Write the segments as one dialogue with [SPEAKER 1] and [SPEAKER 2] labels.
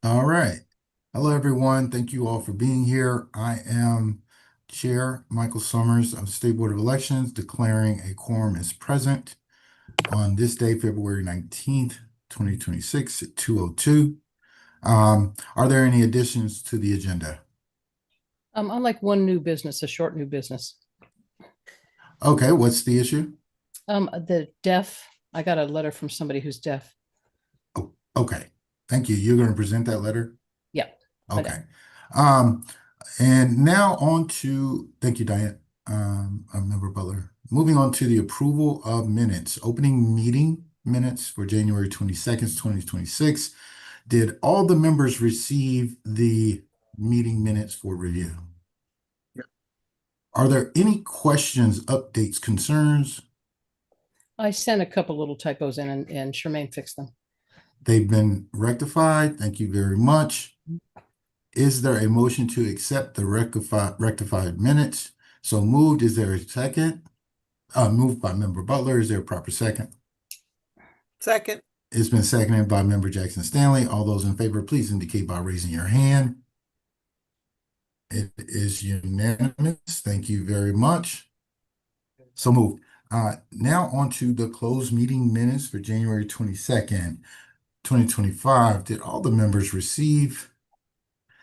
[SPEAKER 1] All right. Hello, everyone. Thank you all for being here. I am Chair Michael Summers of the State Board of Elections, declaring a quorum is present on this day, February 19th, 2026 at 2:02. Are there any additions to the agenda?
[SPEAKER 2] I like one new business, a short new business.
[SPEAKER 1] Okay, what's the issue?
[SPEAKER 2] The deaf, I got a letter from somebody who's deaf.
[SPEAKER 1] Oh, okay. Thank you. You're going to present that letter?
[SPEAKER 2] Yeah, I know.
[SPEAKER 1] Okay. Um, and now on to, thank you, Diane, Member Butler. Moving on to the approval of minutes, opening meeting minutes for January 22nd, 2026. Did all the members receive the meeting minutes for review? Are there any questions, updates, concerns?
[SPEAKER 2] I sent a couple little typos in and Charmaine fixed them.
[SPEAKER 1] They've been rectified. Thank you very much. Is there a motion to accept the rectified minutes? So moved. Is there a second? Moved by Member Butler. Is there a proper second?
[SPEAKER 3] Second.
[SPEAKER 1] It's been seconded by Member Jackson Stanley. All those in favor, please indicate by raising your hand. It is unanimous. Thank you very much. So moved. Now on to the closed meeting minutes for January 22nd, 2025. Did all the members receive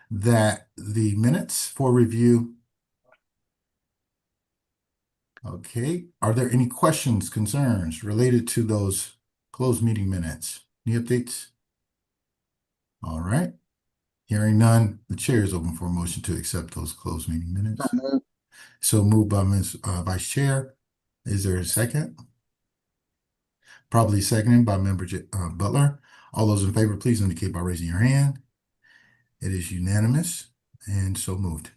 [SPEAKER 1] the minutes for review? Okay. Are there any questions, concerns related to those closed meeting minutes? Any updates? All right. Hearing none, the chair is open for a motion to accept those closed meeting minutes. So moved by Ms. Vice Chair. Is there a second? Probably seconded by Member Butler. All those in favor, please indicate by raising your hand. It is unanimous and so moved.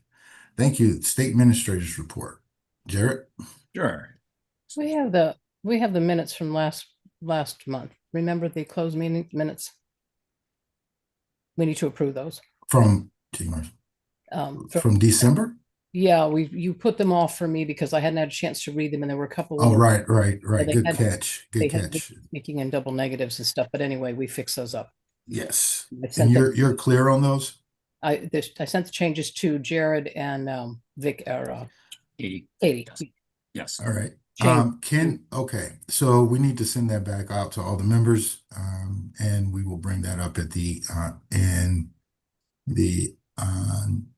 [SPEAKER 1] Thank you. State Administrator's Report. Jarrett?
[SPEAKER 4] Sure.
[SPEAKER 2] We have the minutes from last month. Remember the closed meeting minutes? We need to approve those.
[SPEAKER 1] From December?
[SPEAKER 2] Yeah, you put them off for me because I hadn't had a chance to read them, and there were a couple.
[SPEAKER 1] Oh, right.
[SPEAKER 2] they
[SPEAKER 1] Good
[SPEAKER 2] had-
[SPEAKER 1] catch.
[SPEAKER 2] they
[SPEAKER 1] Good
[SPEAKER 2] had
[SPEAKER 1] catch.
[SPEAKER 2] making in double negatives and stuff. But anyway, we fixed those up.
[SPEAKER 1] Yes.
[SPEAKER 2] I
[SPEAKER 1] And
[SPEAKER 2] sent them.
[SPEAKER 1] you're clear on those?
[SPEAKER 2] I sent the changes to Jared and Vic or
[SPEAKER 4] Katie.
[SPEAKER 2] Katie.
[SPEAKER 4] Yes.
[SPEAKER 1] All right.
[SPEAKER 2] Change.
[SPEAKER 1] Okay, so we need to send that back out to all the members, and we will bring that up at in the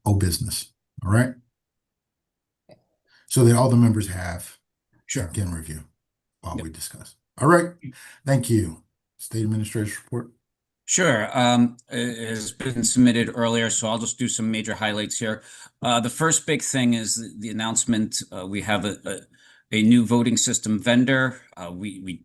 [SPEAKER 1] old business. All right. So that all the members have
[SPEAKER 4] Sure.
[SPEAKER 1] can review while
[SPEAKER 4] Yep.
[SPEAKER 1] we discuss. All right. Thank you. State Administrator's Report.
[SPEAKER 4] Sure. It has been submitted earlier, so I'll just do some major highlights here. The first big thing is the announcement. We have a new voting system vendor. We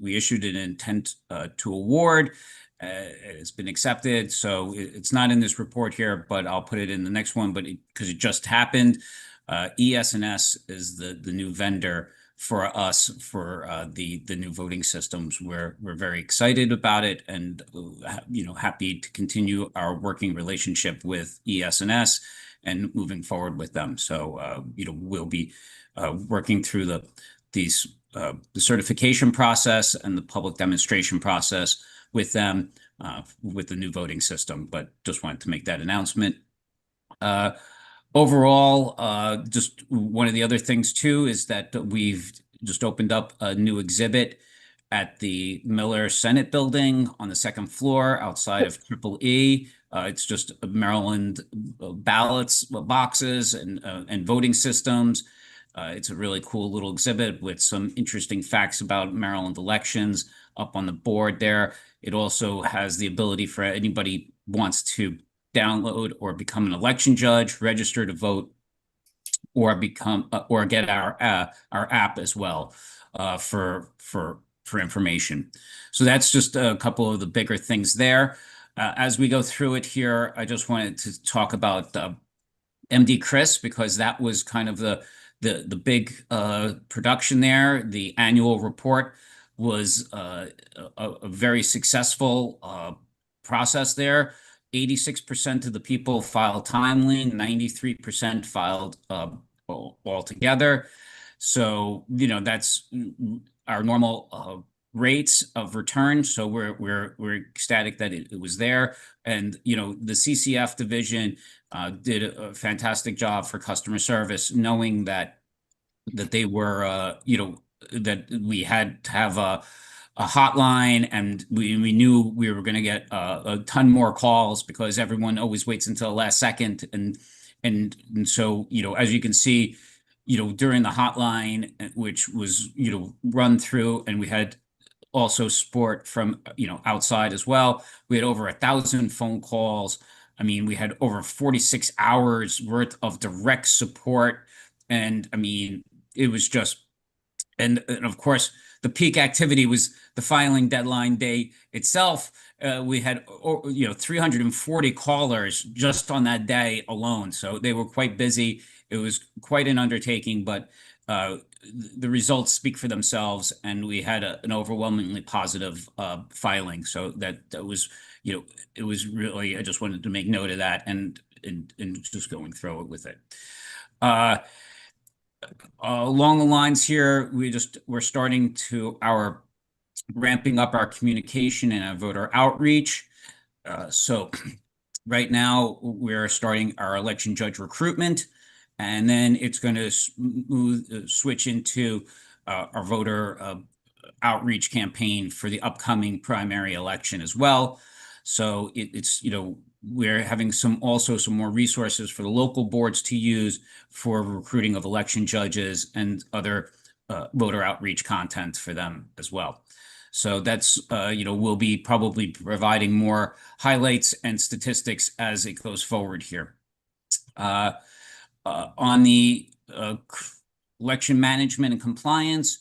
[SPEAKER 4] issued an intent to award. It's been accepted, so it's not in this report here, but I'll put it in the next one. But because it just happened, ES&S is the new vendor for us for the new voting systems. We're very excited about it, and happy to continue our working relationship with ES&S and moving forward with them. So we'll be working through the certification process and the public demonstration process with them with the new voting system. But just wanted to make that announcement. Overall, just one of the other things too is that we've just opened up a new exhibit at the Miller Senate Building on the second floor outside of Triple E. It's just Maryland ballots, boxes, and voting systems. It's a really cool little exhibit with some interesting facts about Maryland elections up on the board there. It also has the ability for anybody who wants to download or become an election judge, register to vote, or become or get our app as well for information. So that's just a couple of the bigger things there. As we go through it here, I just wanted to talk about MD Chris, because that was kind of the big production there. The annual report was a very successful process there. 86% of the people filed timely, 93% filed all together. So, that's our normal rates of return. So we're ecstatic that it was there. And, you know, the CCF division did a fantastic job for customer service, knowing that they were, you know, that we had to have a hotline, and we knew we were going to get a ton more calls because everyone always waits until the last second. And so, you know, as you can see, you know, during the hotline, which was, you know, run through, and we had also support from, you know, outside as well. We had over 1,000 phone calls. I mean, we had over 46 hours worth of direct support. And I mean, it was just, and of course, the peak activity was the filing deadline day itself. We had, you know, 340 callers just on that day alone. So they were quite busy. It was quite an undertaking, but the results speak for themselves, and we had an overwhelmingly positive filing. So that was, you know, it was really, I just wanted to make note of that, and just going through it with it. Along the lines here, we're starting to ramping up our communication and our voter outreach. So right now we're starting our election judge recruitment, and then it's going to switch into our voter outreach campaign for the upcoming primary election as well. So it's, you know, we're having also some more resources for the local boards to use for recruiting of election judges and other voter outreach content for them as well. So that's, you know, we'll be probably providing more highlights and statistics as it goes forward here. On the election management and compliance,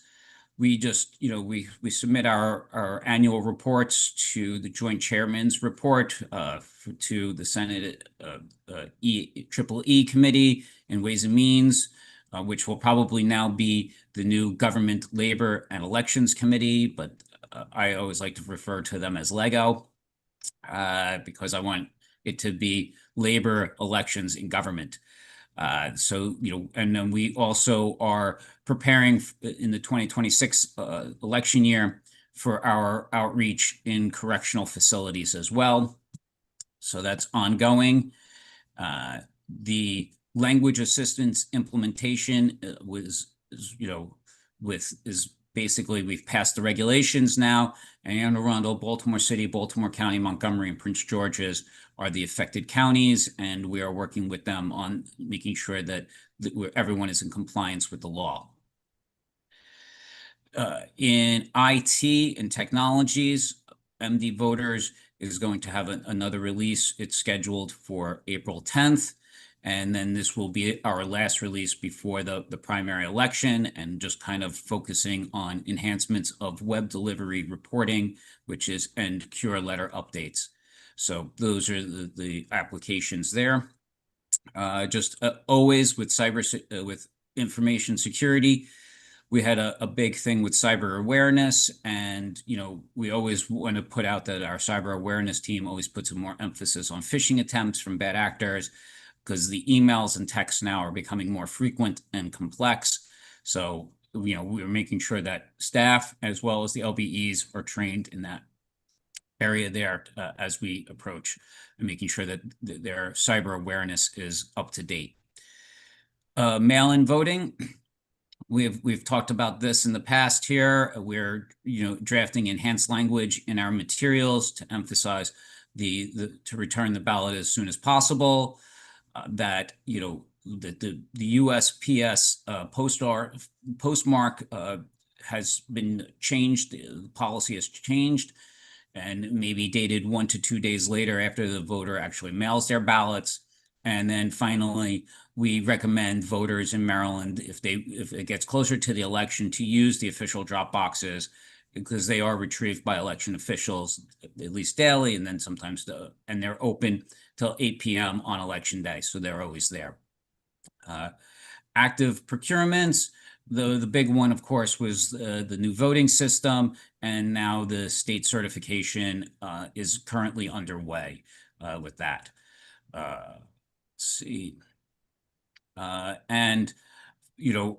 [SPEAKER 4] we just, you know, we submit our annual reports to the Joint Chairman's report to the Senate Triple E Committee and Ways and Means, which will probably now be the new Government, Labor, and Elections Committee, but I always like to refer to them as LEGO because I want it to be labor, elections, and government. So, you know, and then we also are preparing in the 2026 election year for our outreach in correctional facilities as well. So that's ongoing. The language assistance implementation you know, is basically, we've passed the regulations now, and Anne Arundel, Baltimore City, Baltimore County, Montgomery, and Prince George's are the affected counties, and we are working with them on making sure that everyone is in compliance with the law. In IT and technologies, MD Voters is going to have another release. It's scheduled for April 10th. And then this will be our last release before the primary election, and just kind of focusing on enhancements of web delivery reporting, and cure letter updates. So those are the applications there. Just always with with information security, we had a big thing with cyber awareness, and, you know, we always want to put out that our cyber awareness team always puts more emphasis on phishing attempts from bad actors, because the emails and texts now are becoming more frequent and complex. So, you know, we're making sure that staff as well as the LBEs are trained in that area there as we approach, and making sure that their cyber awareness is up to date. Mail-in voting. We've talked about this in the past here. We're, you know, drafting enhanced language in our materials to emphasize to return the ballot as soon as possible. That, you know, the USPS postmark has been changed. The policy has changed, and maybe dated 1 to 2 days later after the voter actually mails their ballots. And then finally, we recommend voters in Maryland, if it gets closer to the election, to use the official drop boxes, because they are retrieved by election officials at least daily, and then sometimes and they're open till 8 p.m. on election day, so they're always there. Active procurements. The big one, of course, was the new voting system, and now the state certification is currently underway with that. Let's see. And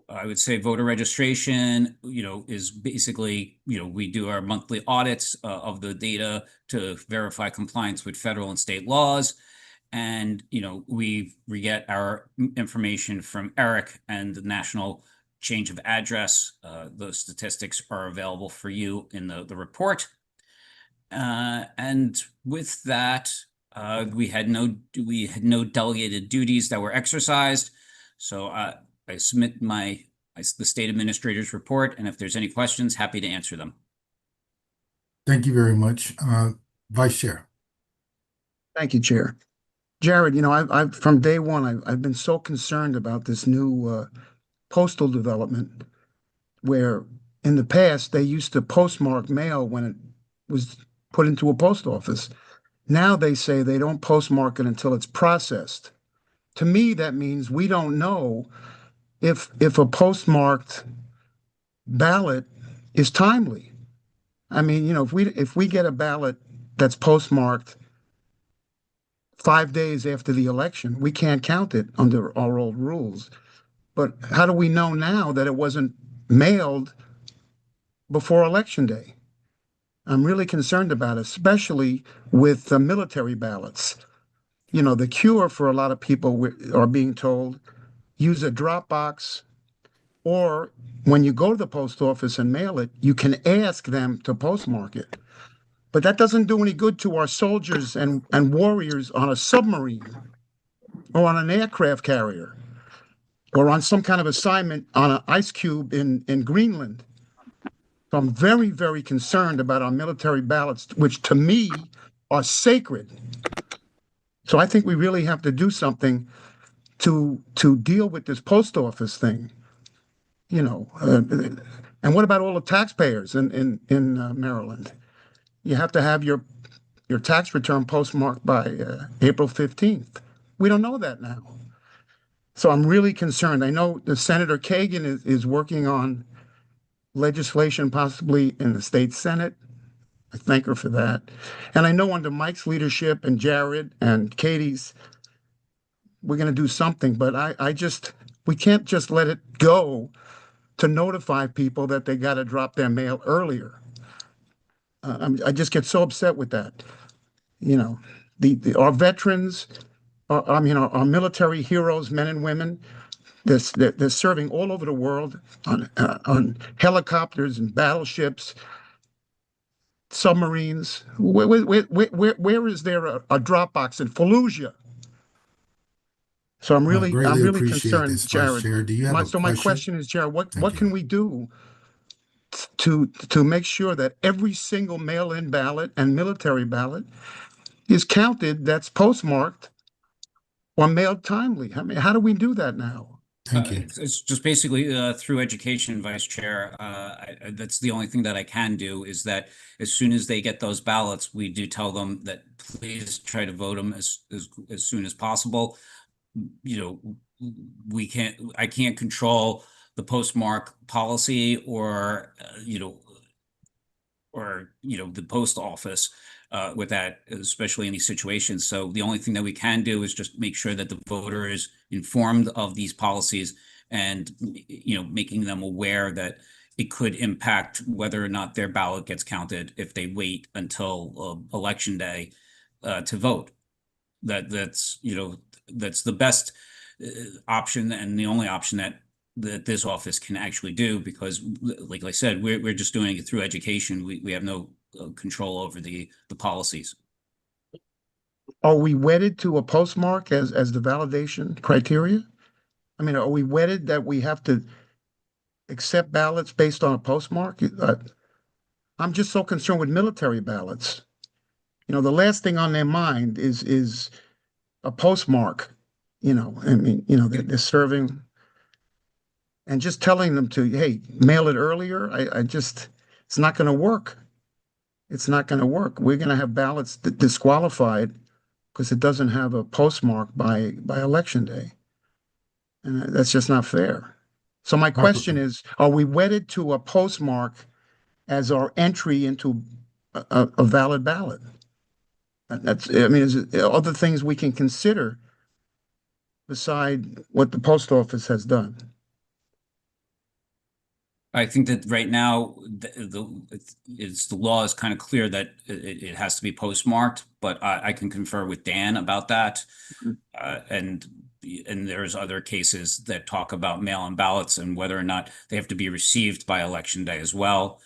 [SPEAKER 4] I would say voter registration, is basically, we do our monthly audits of the data to verify compliance with federal and state laws. And, we get our information from Eric and the National Change of Address. Those statistics are available for you in the report. And with that, we had no delegated duties that were exercised. So I submit the state administrator's report, and if there's any questions, happy to answer them.
[SPEAKER 1] Thank you very much. Vice Chair.
[SPEAKER 5] Thank you, Chair. Jared, I've from day one, I've been so concerned about this new postal development where in the past they used to postmark mail when it was put into a post office. Now they say they don't postmark it until it's processed. To me, that means we don't know if a postmarked ballot is timely. I mean, if we get a ballot that's postmarked 5 days after the election, we can't count it under our old rules. But how do we know now that it wasn't mailed before Election Day? I'm really concerned about it, especially with the military ballots. The cure for a lot of people are being told, use a drop box, or when you go to the post office and mail it, you can ask them to postmark it. But that doesn't do any good to our soldiers and warriors on a submarine or on an aircraft carrier or on some kind of assignment on an ice cube in Greenland. So I'm very, very concerned about our military ballots, which to me are sacred. So I think we really have to do something to deal with this post office thing. And what about all the taxpayers in Maryland? You have to have your tax return postmarked by April 15th. We don't know that now. So I'm really concerned. I know the Senator Kagan is working on legislation possibly in the state Senate. I thank her for that. And I know under Mike's leadership and Jared and Katie's, we're going to do something, but we can't just let it go to notify people that they got to drop their mail earlier. I just get so upset with that. Our veterans, our military heroes, men and women, they're serving all over the world on helicopters and battleships, submarines. Where is there a drop box in Fallujah? So I'm really
[SPEAKER 1] appreciate
[SPEAKER 5] concerned,
[SPEAKER 1] this, Vice
[SPEAKER 5] Jared.
[SPEAKER 1] Chair. Do you have a
[SPEAKER 5] My question is, Jared, what
[SPEAKER 1] Thank
[SPEAKER 5] can
[SPEAKER 1] you.
[SPEAKER 5] we do to make sure that every single mail-in ballot and military ballot is counted, that's postmarked or mailed timely? I mean, how do we do that now?
[SPEAKER 1] Thank you.
[SPEAKER 4] It's just basically through education, Vice Chair. That's the only thing that I can do, is that as soon as they get those ballots, we do tell them that please try to vote them as soon as possible. I can't control the postmark policy or the post office with that, especially in these situations. So the only thing that we can do is just make sure that the voter is informed of these policies and, making them aware that it could impact whether or not their ballot gets counted if they wait until Election Day to vote. That's the best option and the only option that this office can actually do, because like I said, we're just doing it through education. We have no control over the policies.
[SPEAKER 5] Are we wedded to a postmark as the validation criteria? I mean, are we wedded that we have to accept ballots based on a postmark? I'm just so concerned with military ballots. The last thing on their mind is a postmark. They're serving and just telling them to, hey, mail it earlier. It's not going to work. It's not going to work. We're going to have ballots disqualified because it doesn't have a postmark by Election Day. And that's just not fair. So my question is, are we wedded to a postmark as our entry into a valid ballot? Is there other things we can consider beside what the post office has done?
[SPEAKER 4] I think that right now, the law is kind of clear that it has to be postmarked, but I can confer with Dan about that.
[SPEAKER 5] Mhm.
[SPEAKER 4] And there's other cases that talk about mail-in ballots and whether or not they have to be received by election day as well.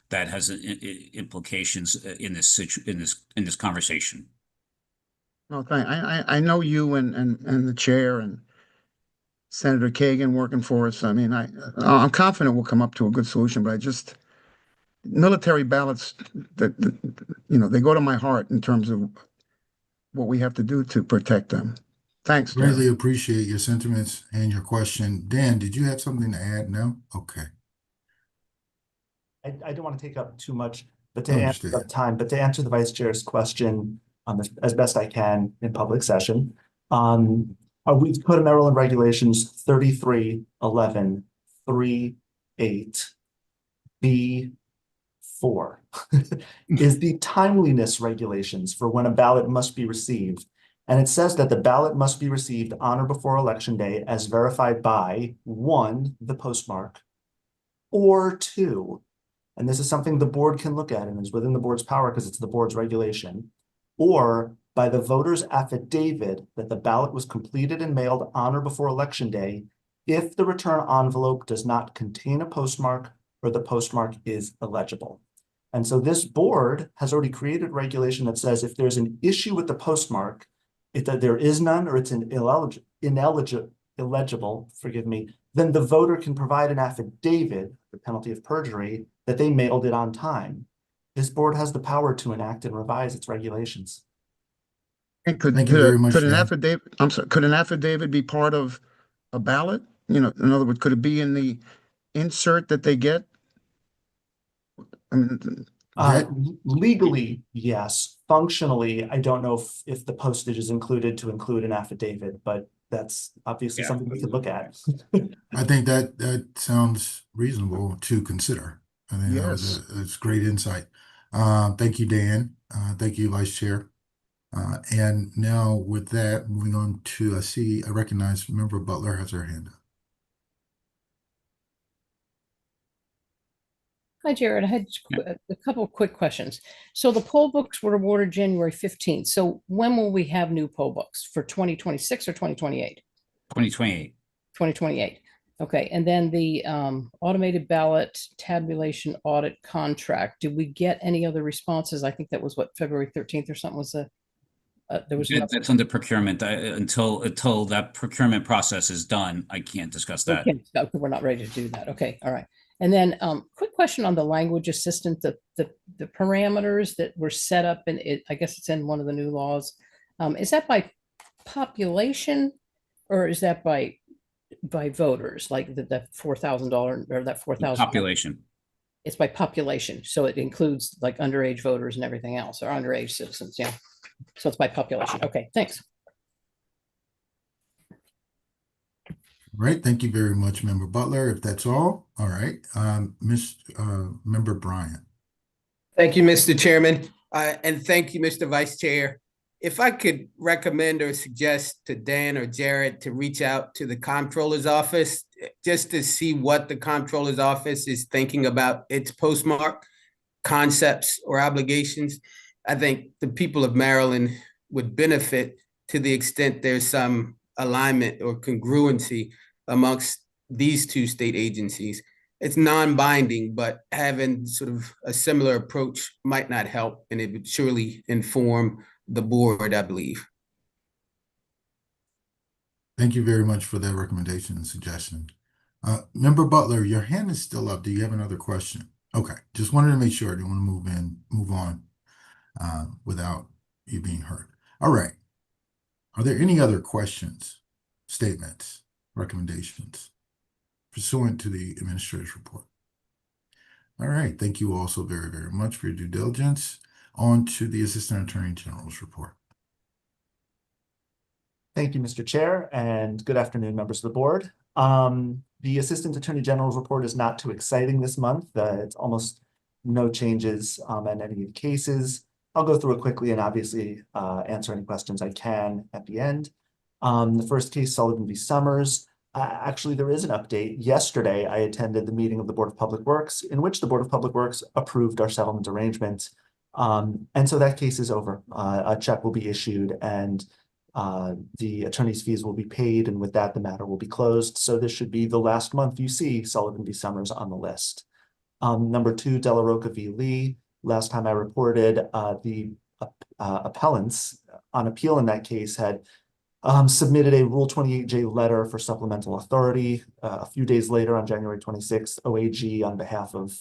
[SPEAKER 4] That has implications in this conversation.
[SPEAKER 5] No, I know you and the chair and Senator Kagan working for us. I mean, I'm confident we'll come up to a good solution, but I just, military ballots that they go to my heart in terms of what we have to do to protect them. Thanks,
[SPEAKER 1] Greatly
[SPEAKER 5] Jared.
[SPEAKER 1] appreciate your sentiments and your question. Dan, did you have something to add? No? Okay.
[SPEAKER 6] I don't want to take up too much, but to answer
[SPEAKER 1] Understood.
[SPEAKER 6] time, but to answer the vice chair's question as best I can in public session. We Code of Maryland Regulations 331138 B4 is the timeliness regulations for when a ballot must be received. And it says that the ballot must be received on or before election day as verified by 1, the postmark, or 2, and this is something the board can look at and is within the board's power because it's the board's regulation, or by the voter's affidavit that the ballot was completed and mailed on or before election day if the return envelope does not contain a postmark or the postmark is illegible. And so this board has already created regulation that says if there's an issue with the postmark, that there is none or it's an illegible, forgive me, then the voter can provide an affidavit, the penalty of perjury, that they mailed it on time. This board has the power to enact and revise its regulations.
[SPEAKER 5] And
[SPEAKER 1] Thank you very much,
[SPEAKER 5] could an
[SPEAKER 1] Dan.
[SPEAKER 5] affidavit, I'm sorry, could an affidavit be part of a ballot? In other words, could it be in the insert that they get? I mean,
[SPEAKER 6] Legally, yes. Functionally, I don't know if the postage is included to include an affidavit, but that's obviously
[SPEAKER 4] Yeah.
[SPEAKER 6] something we could look at.
[SPEAKER 1] I think that sounds reasonable to consider. I think that was it's great insight. Thank you, Dan. Thank you, Vice Chair. And now with that, moving on to, I recognize Member Butler has her hand up.
[SPEAKER 2] Hi, Jared. I had a couple of quick questions. So the poll books were awarded January 15th. So when will we have new poll books for 2026 or 2028?
[SPEAKER 4] 2028.
[SPEAKER 2] 2028. Okay. And then the automated ballot tabulation audit contract. Did we get any other responses? I think that was what, February 13th or something was there was
[SPEAKER 4] That's under procurement. Until that procurement process is done, I can't discuss that.
[SPEAKER 2] We're not ready to do that. Okay. All right. And then quick question on the language assistant, the parameters that were set up in it, I guess it's in one of the new laws. Is that by population or is that by voters, like that $4,000 or that 4,000
[SPEAKER 4] Population.
[SPEAKER 2] It's by population. So it includes like underage voters and everything else or underage citizens. Yeah. So it's by population. Okay. Thanks.
[SPEAKER 1] All right, thank you very much, Member Butler. If that's all right, Member Bryant.
[SPEAKER 7] Thank you, Mr. Chairman, and thank you, Mr. Vice Chair. If I could recommend or suggest to Dan or Jared to reach out to the Comptroller's Office just to see what the Comptroller's Office is thinking about its postmark concepts or obligations, I think the people of Maryland would benefit to the extent there's some alignment or congruency amongst these two state agencies. It's non-binding, but having sort of a similar approach might not help, and it would surely inform the board, I believe.
[SPEAKER 1] Thank you very much for that recommendation and suggestion. Member Butler, your hand is still up. Do you have another question? Okay, just wanted to make sure. I didn't want to move on without you being heard. All right. Are there any other questions, statements, recommendations pursuant to the administrator's report? All right. Thank you all so very, very much for your due diligence. On to the Assistant Attorney General's report.
[SPEAKER 6] Thank you, Mr. Chair, and good afternoon, members of the board. The Assistant Attorney General's report is not too exciting this month. It's almost no changes in any of the cases. I'll go through it quickly and obviously answer any questions I can at the end. The first case, Sullivan v. Summers. Actually, there is an update. Yesterday, I attended the meeting of the Board of Public Works in which the Board of Public Works approved our settlement arrangement. And so that case is over. A check will be issued and the attorney's fees will be paid, and with that, the matter will be closed. So this should be the last month you see Sullivan v. Summers on the list. Number 2, De La Roca v. Lee. Last time I reported, the appellants on appeal in that case had submitted a Rule 28J letter for supplemental authority. A few days later, on January 26th, OAG, on behalf of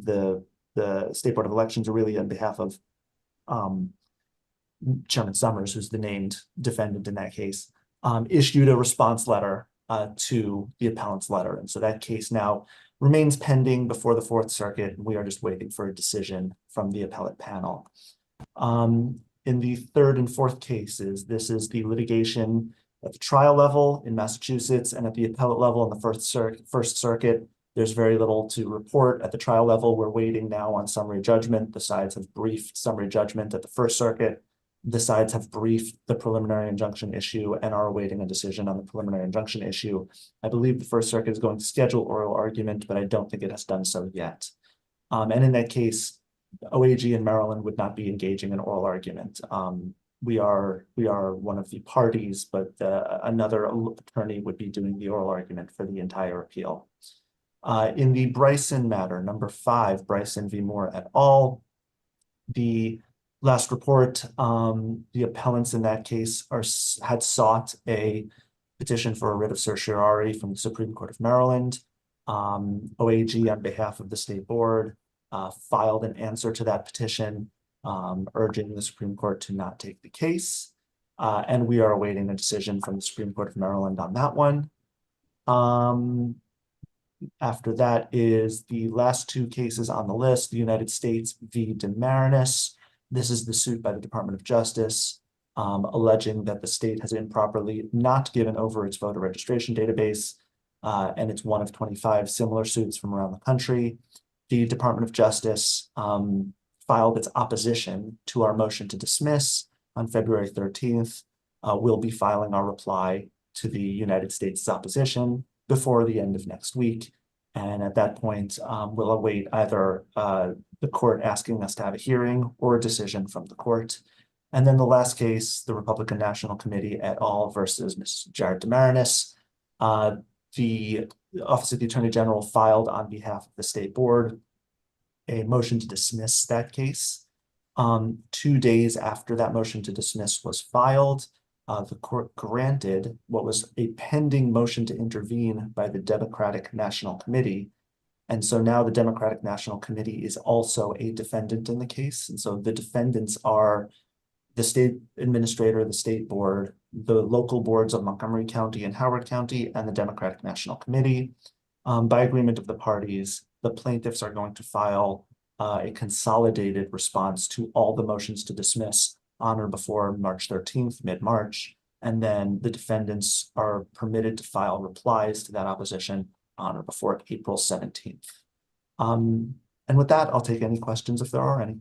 [SPEAKER 6] the State Board of Elections, or really on behalf of Chairman Summers, who's the named defendant in that case, issued a response letter to the appellant's letter. And so that case now remains pending before the Fourth Circuit, and we are just waiting for a decision from the appellate panel. In the third and fourth cases, this is the litigation at the trial level in Massachusetts, and at the appellate level in the First Circuit. There's very little to report. At the trial level, we're waiting now on summary judgment. The sides have briefed summary judgment at the First Circuit. The sides have briefed the preliminary injunction issue and are awaiting a decision on the preliminary injunction issue. I believe the First Circuit is going to schedule oral argument, but I don't think it has done so yet. And in that case, OAG and Maryland would not be engaging in oral argument. We are one of the parties, but another attorney would be doing the oral argument for the entire appeal. In the Bryson matter, number 5, Bryson v. Moore et al., the last report, the appellants in that case had sought a petition for a writ of certiorari from the Supreme Court of Maryland. OAG, on behalf of the State Board, filed an answer to that petition, urging the Supreme Court to not take the case. And we are awaiting a decision from the Supreme Court of Maryland on that one. After that is the last 2 cases on the list, the United States v. DeMarinis. This is the suit by the Department of Justice, alleging that the state has improperly not given over its voter registration database, and it's one of 25 similar suits from around the country. The Department of Justice filed its opposition to our motion to dismiss on February 13th. We'll be filing our reply to the United States' opposition before the end of next week. And at that point, we'll await either the court asking us to have a hearing or a decision from the court. And then the last case, the Republican National Committee et al. Versus Ms. Jared DeMarinis. The Office of the Attorney General filed on behalf of the State Board a motion to dismiss that case. 2 days after that motion to dismiss was filed, the court granted what was a pending motion to intervene by the Democratic National Committee. And so now the Democratic National Committee is also a defendant in the case. And so the defendants are the state administrator, the State Board, the local boards of Montgomery County and Howard County, and the Democratic National Committee. By agreement of the parties, the plaintiffs are going to file a consolidated response to all the motions to dismiss on or before March 13th, mid-March, and then the defendants are permitted to file replies to that opposition on or before April 17th. And with that, I'll take any questions if there are any.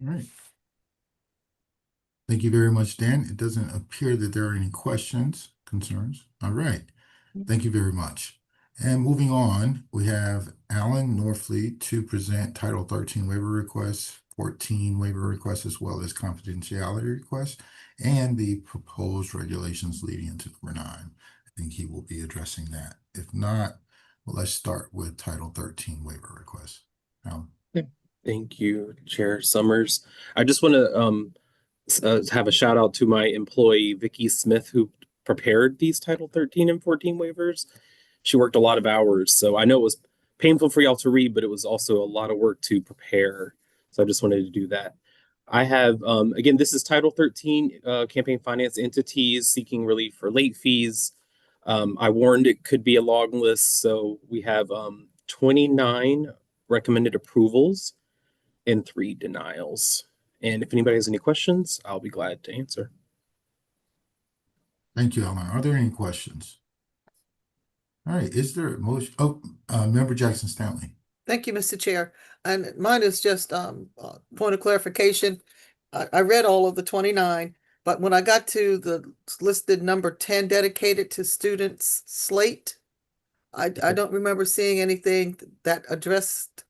[SPEAKER 1] All right. Thank you very much, Dan. It doesn't appear that there are any questions, concerns. All right. Thank you very much. And moving on, we have Alan Norfleet to present Title 13 waiver requests, 14 waiver requests, as well as confidentiality requests, and the proposed regulations leading into number 9. I think he will be addressing that. If not, well, let's start with Title 13 waiver requests. Alan.
[SPEAKER 8] Thank you, Chair Summers. I just want to have a shout out to my employee, Vicki Smith, who prepared these Title 13 and 14 waivers. She worked a lot of hours, so I know it was painful for y'all to read, but it was also a lot of work to prepare. So I just wanted to do that. I have, again, this is Title 13 campaign finance entities seeking relief for late fees. I warned it could be a long list, so we have 29 recommended approvals and 3 denials. And if anybody has any questions, I'll be glad to answer.
[SPEAKER 1] Thank you, Alan. Are there any questions? All right, is there a motion? Oh, Member Jackson Stanley.
[SPEAKER 3] Thank you, Mr. Chair. And mine is just point of clarification. I read all of the 29. But when I got to the listed number 10 dedicated to students slate, I don't remember seeing anything that addressed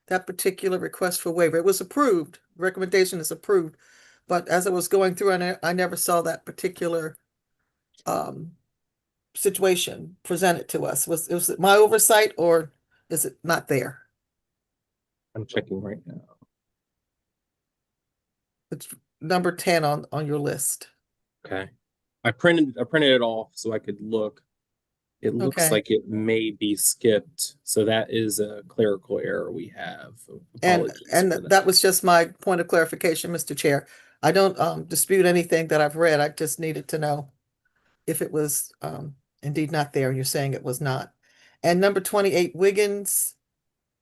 [SPEAKER 3] that particular request for waiver. It was approved, recommendation is approved. But as I was going through, I never saw that particular situation presented to us. Was it my oversight or is it not there?
[SPEAKER 8] I'm checking right now.
[SPEAKER 3] It's number 10 on your list.
[SPEAKER 8] Okay. I printed it off so I could look. It looks
[SPEAKER 3] Okay.
[SPEAKER 8] like it may be skipped. So that is a clerical error we have.
[SPEAKER 3] And
[SPEAKER 8] Apologies
[SPEAKER 3] and
[SPEAKER 8] for
[SPEAKER 3] that was just my point of clarification, Mr. Chair. I don't dispute anything that I've read. I just needed to know if it was indeed not there. You're saying it was not. And number 28, Wiggins,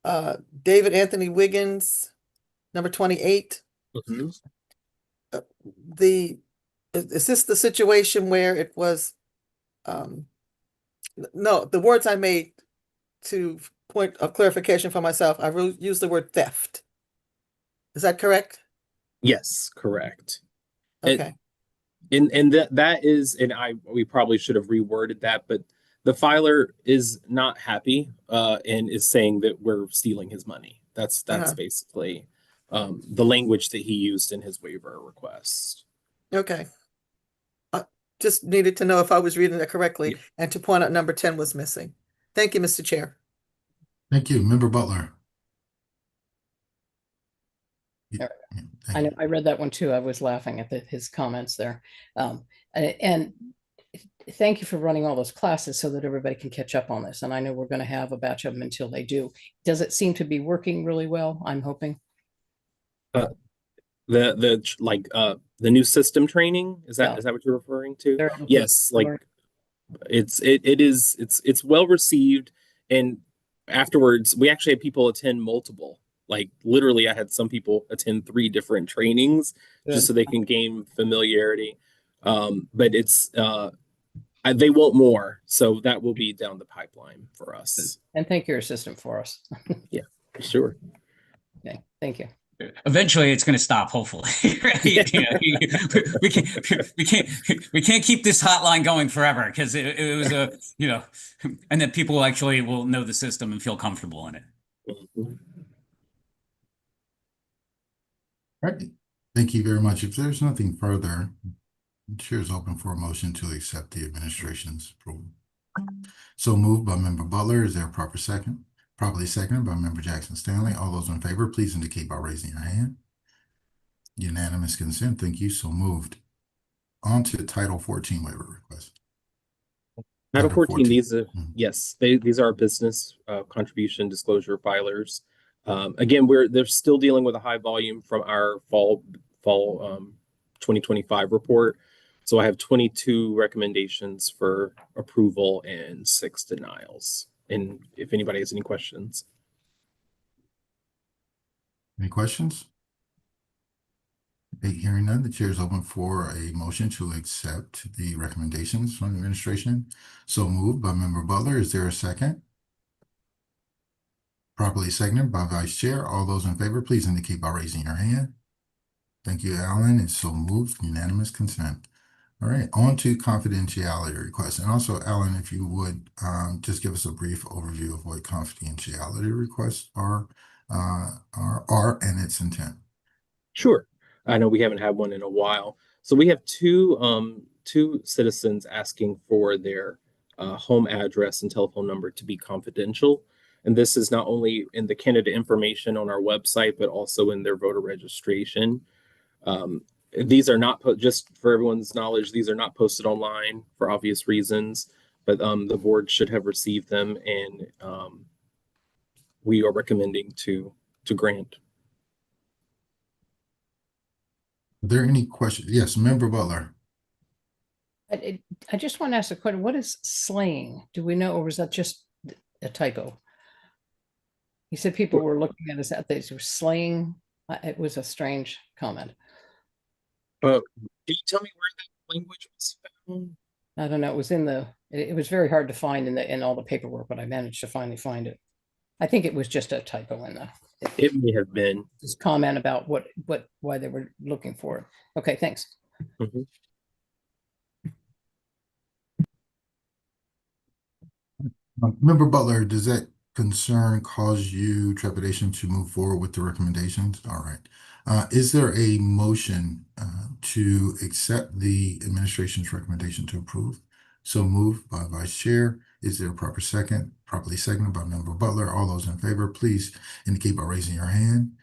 [SPEAKER 3] David Anthony Wiggins, number 28.
[SPEAKER 8] Mhm.
[SPEAKER 3] Is this the situation where it was no, the words I made to point of clarification for myself, I used the word theft. Is that correct?
[SPEAKER 8] Yes, correct. And-
[SPEAKER 3] Okay.
[SPEAKER 8] And that is, and we probably should have reworded that, but the filer is not happy and is saying that we're stealing his money. That's basically the language that he used in his waiver request.
[SPEAKER 3] Okay. I just needed to know if I was reading it correctly
[SPEAKER 8] Yep.
[SPEAKER 3] and to point out number 10 was missing. Thank you, Mr. Chair.
[SPEAKER 1] Thank you, Member Butler.
[SPEAKER 2] All
[SPEAKER 1] Yeah,
[SPEAKER 2] I
[SPEAKER 1] thank
[SPEAKER 2] know,
[SPEAKER 1] you.
[SPEAKER 2] I read that one too. I was laughing at his comments there. And thank you for running all those classes so that everybody can catch up on this. And I know we're going to have a batch of them until they do. Does it seem to be working really well? I'm hoping.
[SPEAKER 8] The new system training, is that
[SPEAKER 2] Yeah.
[SPEAKER 8] is that what you're referring to?
[SPEAKER 2] They're able to
[SPEAKER 8] Yes, like
[SPEAKER 2] learn.
[SPEAKER 8] it's well received, and afterwards we actually had people attend multiple. Like literally, I had some people attend 3 different trainings just so they can gain familiarity. But it's they want more, so that will be down the pipeline for us.
[SPEAKER 2] And thank your assistant for us.
[SPEAKER 8] For sure.
[SPEAKER 2] Okay, thank you.
[SPEAKER 4] Eventually, it's going to stop. Hopefully, right? You know, we can't keep this hotline going forever because it was a and then people actually will know the system and feel comfortable in it.
[SPEAKER 8] Mhm.
[SPEAKER 1] All right, thank you very much. If there's nothing further, the chair is open for a motion to accept the administration's approval. So moved by Member Butler. Is there a proper second? Properly seconded by Member Jackson Stanley. All those in favor, please indicate by raising your hand. Unanimous consent. Thank you. So moved. On to Title 14 waiver request.
[SPEAKER 8] Title
[SPEAKER 1] Title
[SPEAKER 8] 14,
[SPEAKER 1] 14.
[SPEAKER 8] these are, yes, these are business contribution disclosure filers. Again, they're still dealing with a high volume from our fall 2025 report. So I have 22 recommendations for approval and 6 denials. And if anybody has any questions.
[SPEAKER 1] Any questions? Hearing none, the chair is open for a motion to accept the recommendations from the administration. So moved by Member Butler. Is there a second? Properly seconded by Vice Chair. All those in favor, please indicate by raising your hand. Thank you, Alan. It's so moved. Unanimous consent. All right, on to confidentiality requests. And also, Alan, if you would just give us a brief overview of what confidentiality requests are and its intent.
[SPEAKER 8] Sure. I know we haven't had one in a while. So we have two citizens asking for their home address and telephone number to be confidential. And this is not only in the candidate information on our website, but also in their voter registration. These are not just for everyone's knowledge, these are not posted online for obvious reasons, but the board should have received them, and we are recommending to grant.
[SPEAKER 1] Are there any questions? Yes, Member Butler.
[SPEAKER 2] I just want to ask a question. What is slaying? Do we know, or was that just a typo? He said people were looking at us that they were slaying. It was a strange comment.
[SPEAKER 8] Can you tell me where that language was found?
[SPEAKER 2] I don't know. It was it was very hard to find in all the paperwork, but I managed to finally find it. I think it was just a typo in
[SPEAKER 8] It may have been.
[SPEAKER 2] this comment about why they were looking for it. Okay, thanks.
[SPEAKER 8] Mhm.
[SPEAKER 1] Member Butler, does that concern cause you trepidation to move forward with the recommendations? All right. Is there a motion to accept the administration's recommendation to approve? So moved by Vice Chair. Is there a proper second? Properly seconded by Member Butler. All those in favor, please indicate by raising your hand.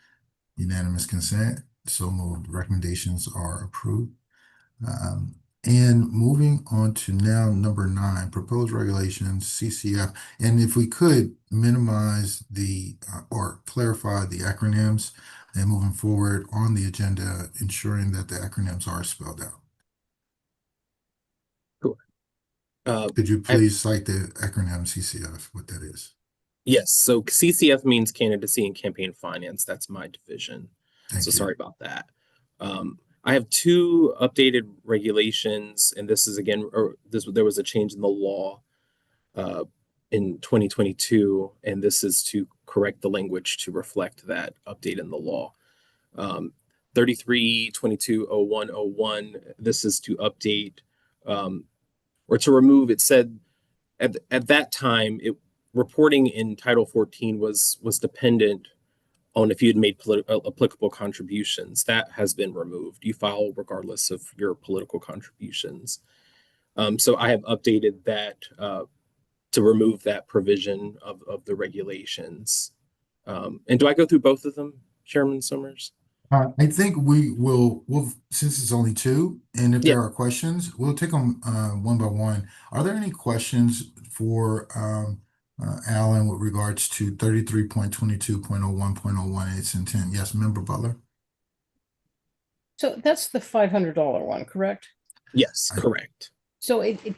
[SPEAKER 1] Unanimous consent. So moved. Recommendations are approved. And moving on to now number 9, proposed regulations, CCF. And if we could minimize the or clarify the acronyms and moving forward on the agenda, ensuring that the acronyms are spelled out. Could you please cite the acronym CCF, what that is?
[SPEAKER 8] Yes, so CCF means candidacy and campaign finance. That's my division.
[SPEAKER 1] Thank
[SPEAKER 8] So
[SPEAKER 1] you.
[SPEAKER 8] sorry about that. I have 2 updated regulations, and this is again, there was a change in the law in 2022, and this is to correct the language to reflect that update in the law. 33220101, this is to update or to remove. It said at that time, reporting in Title 14 was dependent on if you had made applicable contributions. That has been removed. You file regardless of your political contributions. So I have updated that to remove that provision of the regulations. And do I go through both of them, Chairman Summers?
[SPEAKER 1] I think we'll since it's only 2, and if
[SPEAKER 8] Yeah.
[SPEAKER 1] there are questions, we'll take them one by one. Are there any questions for Alan with regards to 33.22.01.01 its intent? Yes, Member Butler.
[SPEAKER 2] So that's the $500 one, correct?
[SPEAKER 8] Yes, correct.
[SPEAKER 2] So the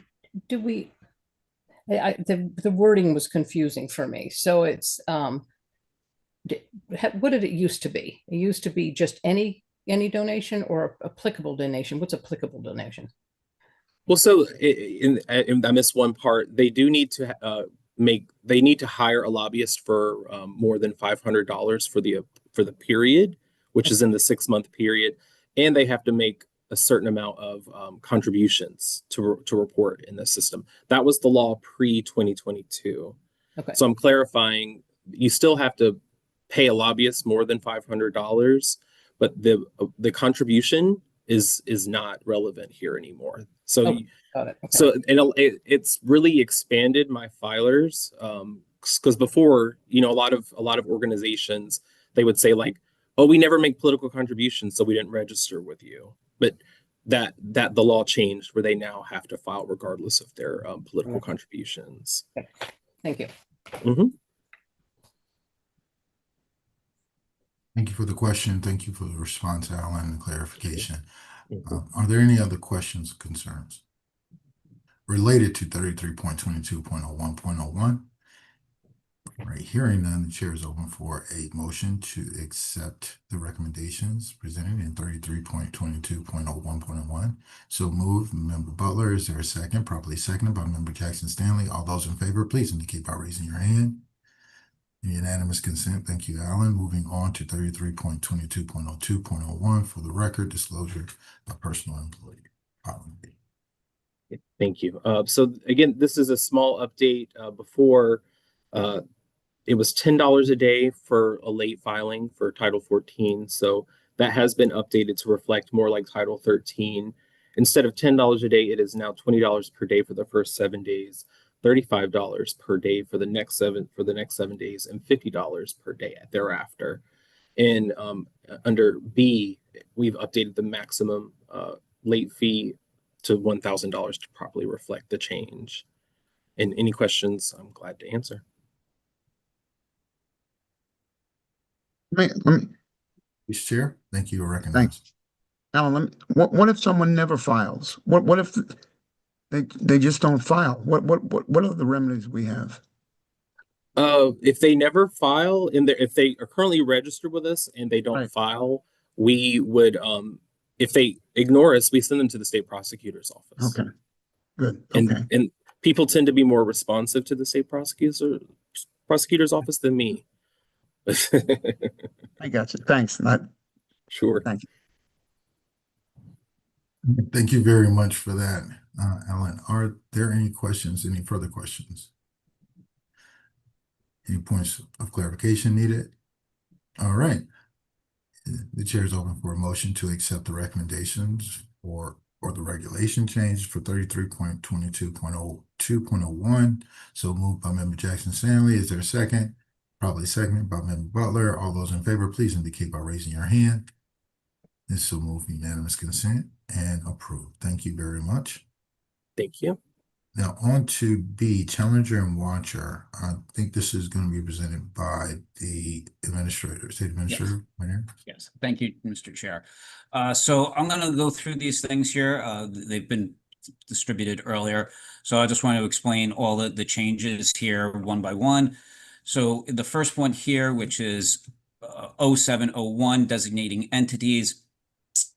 [SPEAKER 2] wording was confusing for me. So it's what did it used to be? It used to be just any donation or applicable donation. What's applicable donation?
[SPEAKER 8] Well, so I missed one part. They do need to they need to hire a lobbyist for more than $500 for the period, which is in the 6-month period, and they have to make a certain amount of contributions to report in the system. That was the law pre-2022.
[SPEAKER 2] Okay.
[SPEAKER 8] So I'm clarifying, you still have to pay a lobbyist more than $500, but the contribution is not relevant here anymore. So
[SPEAKER 2] Oh, got it. Okay.
[SPEAKER 8] so it's really expanded my filers, because before, a lot of organizations, they would say like, oh, we never make political contributions, so we didn't register with you. But that the law changed where they now have to file regardless of their political contributions.
[SPEAKER 2] Thank you.
[SPEAKER 8] Mhm.
[SPEAKER 1] Thank you for the question. Thank you for the response, Alan, and clarification.
[SPEAKER 8] Mhm.
[SPEAKER 1] Are there any other questions or concerns related to 33.22.01.01? Right, hearing none, the chair is open for a motion to accept the recommendations presented in 33.22.01.01. So moved, Member Butler. Is there a second? Properly seconded by Member Jackson Stanley. All those in favor, please indicate by raising your hand. Unanimous consent. Thank you, Alan. Moving on to 33.22.02.01 for the record, disclosure of personal employee policy.
[SPEAKER 8] Thank you. So again, this is a small update. Before, it was $10 a day for a late filing for Title 14. So that has been updated to reflect more like Title 13. Instead of $10 a day, it is now $20 per day for the first 7 days, $35 per day for the next 7 days, and $50 per day thereafter. And under B, we've updated the maximum late fee to $1,000 to properly reflect the change. And any questions, I'm glad to answer.
[SPEAKER 5] Let me,
[SPEAKER 1] Vice Chair, thank you. Recognized.
[SPEAKER 5] Thanks. Alan, what if someone never files? What if they just don't file? What are the remedies we have?
[SPEAKER 8] If they never file if they are currently registered with us and they don't
[SPEAKER 5] Right.
[SPEAKER 8] file, we would if they ignore us, we send them to the state prosecutor's office.
[SPEAKER 5] Okay, good.
[SPEAKER 8] And
[SPEAKER 5] Okay,
[SPEAKER 8] and people tend to be more responsive to the state prosecutor's office than me.
[SPEAKER 5] I got you. Thanks.
[SPEAKER 8] Sure.
[SPEAKER 5] Thank you.
[SPEAKER 1] Thank you very much for that, Alan. Are there any questions, any further questions? Any points of clarification needed? All right. The chair is open for a motion to accept the recommendations or the regulation change for 33.22.02.01. So moved by Member Jackson Stanley. Is there a second? Probably seconded by Member Butler. All those in favor, please indicate by raising your hand. This so moved, unanimous consent and approved. Thank you very much.
[SPEAKER 8] Thank you.
[SPEAKER 1] Now on to B, Challenger and Watcher. I think this is going to be presented by the administrator, State Administrator. Mayor.
[SPEAKER 4] Yes, thank you, Mr. Chair. So I'm going to go through these things here. They've been distributed earlier. So I just want to explain all the changes here one by one. So the first one here, which is 0701, designating entities.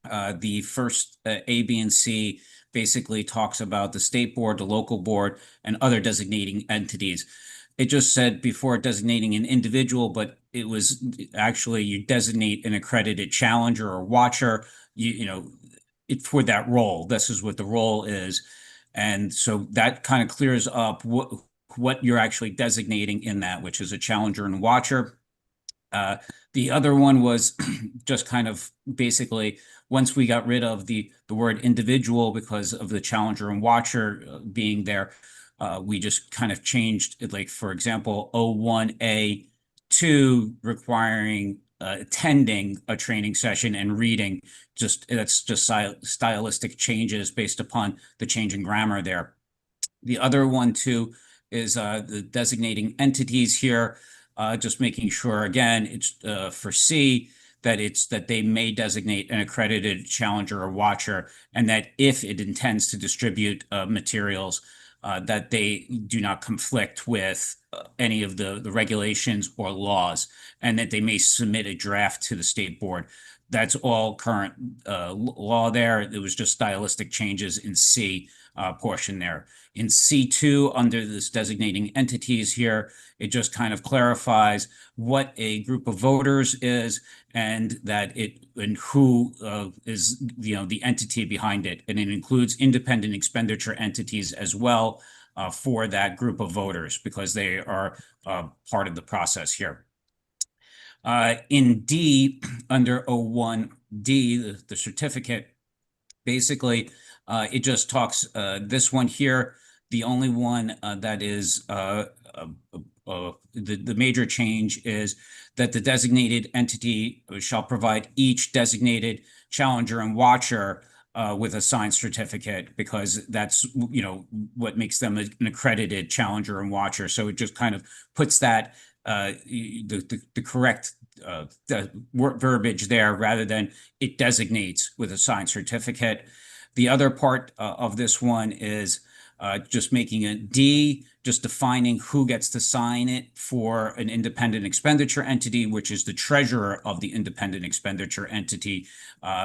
[SPEAKER 4] The first A, B, and C basically talks about the state board, the local board, and other designating entities. It just said before designating an individual, but it was actually you designate an accredited challenger or watcher, for that role. This is what the role is. And so that kind of clears up what you're actually designating in that, which is a challenger and watcher. The other one was just kind of basically once we got rid of the word individual because of the challenger and watcher being there, we just kind of changed it. Like, for example, 01A2 requiring attending a training session and reading. That's just stylistic changes based upon the change in grammar there. The other one too is the designating entities here. Just making sure, again, it's for C, that they may designate an accredited challenger or watcher, and that if it intends to distribute materials, that they do not conflict with any of the regulations or laws, and that they may submit a draft to the state board. That's all current law there. It was just stylistic changes in C portion there. In C2, under this designating entities here, it just kind of clarifies what a group of voters is and who is the entity behind it. And it includes independent expenditure entities as well for that group of voters because they are part of the process here. In D, under 01D, the certificate, basically, it just talks, this one here, the only one that is the major change is that the designated entity shall provide each designated challenger and watcher with a signed certificate, because that's what makes them an accredited challenger and watcher. So it just kind of puts that the correct verbiage there rather than it designates with a signed certificate. The other part of this one is just making a D, just defining who gets to sign it for an independent expenditure entity, which is the treasurer of the independent expenditure entity,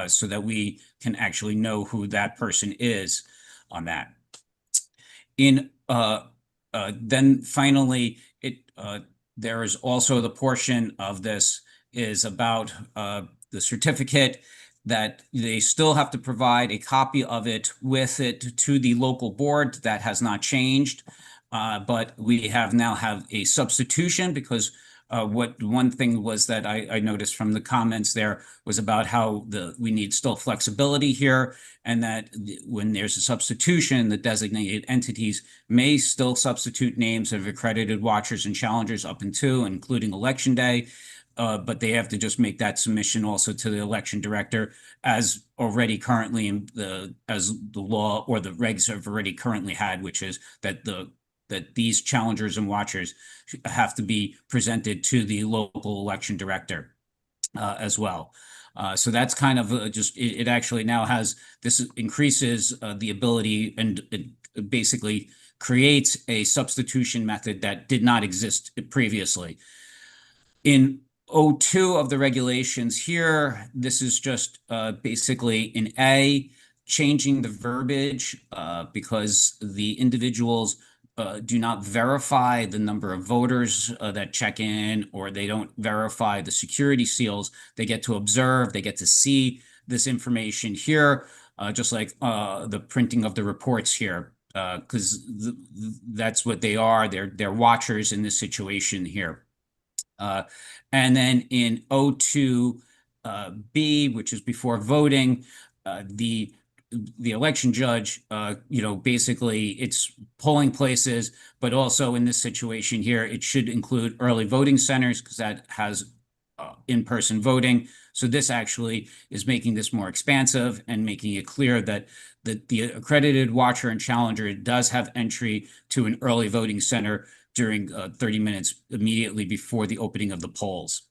[SPEAKER 4] so that we can actually know who that person is on that. Then finally, there is also the portion of this is about the certificate, that they still have to provide a copy of it with it to the local board. That has not changed, but we now have a substitution, because one thing was that I noticed from the comments there was about how we need still flexibility here, and that when there's a substitution, the designated entities may still substitute names of accredited watchers and challengers up until including election day. But they have to just make that submission also to the election director, as already currently as the law or the regs have already currently had, which is that these challengers and watchers have to be presented to the local election director as well. So that's kind of it actually now has, this increases the ability, and it basically creates a substitution method that did not exist previously. In 02 of the regulations here, this is just basically in A, changing the verbiage because the individuals do not verify the number of voters that check in, or they don't verify the security seals. They get to observe, they get to see this information here. just like the printing of the reports here, because that's what they are. They're watchers in this situation here. And then in O2 B, which is before voting, the election judge, basically it's polling places, but also in this situation here, it should include early voting centers because that has in-person voting. So this actually is making this more expansive and making it clear that the accredited watcher and challenger does have entry to an early voting center during 30 minutes immediately before the opening of the polls.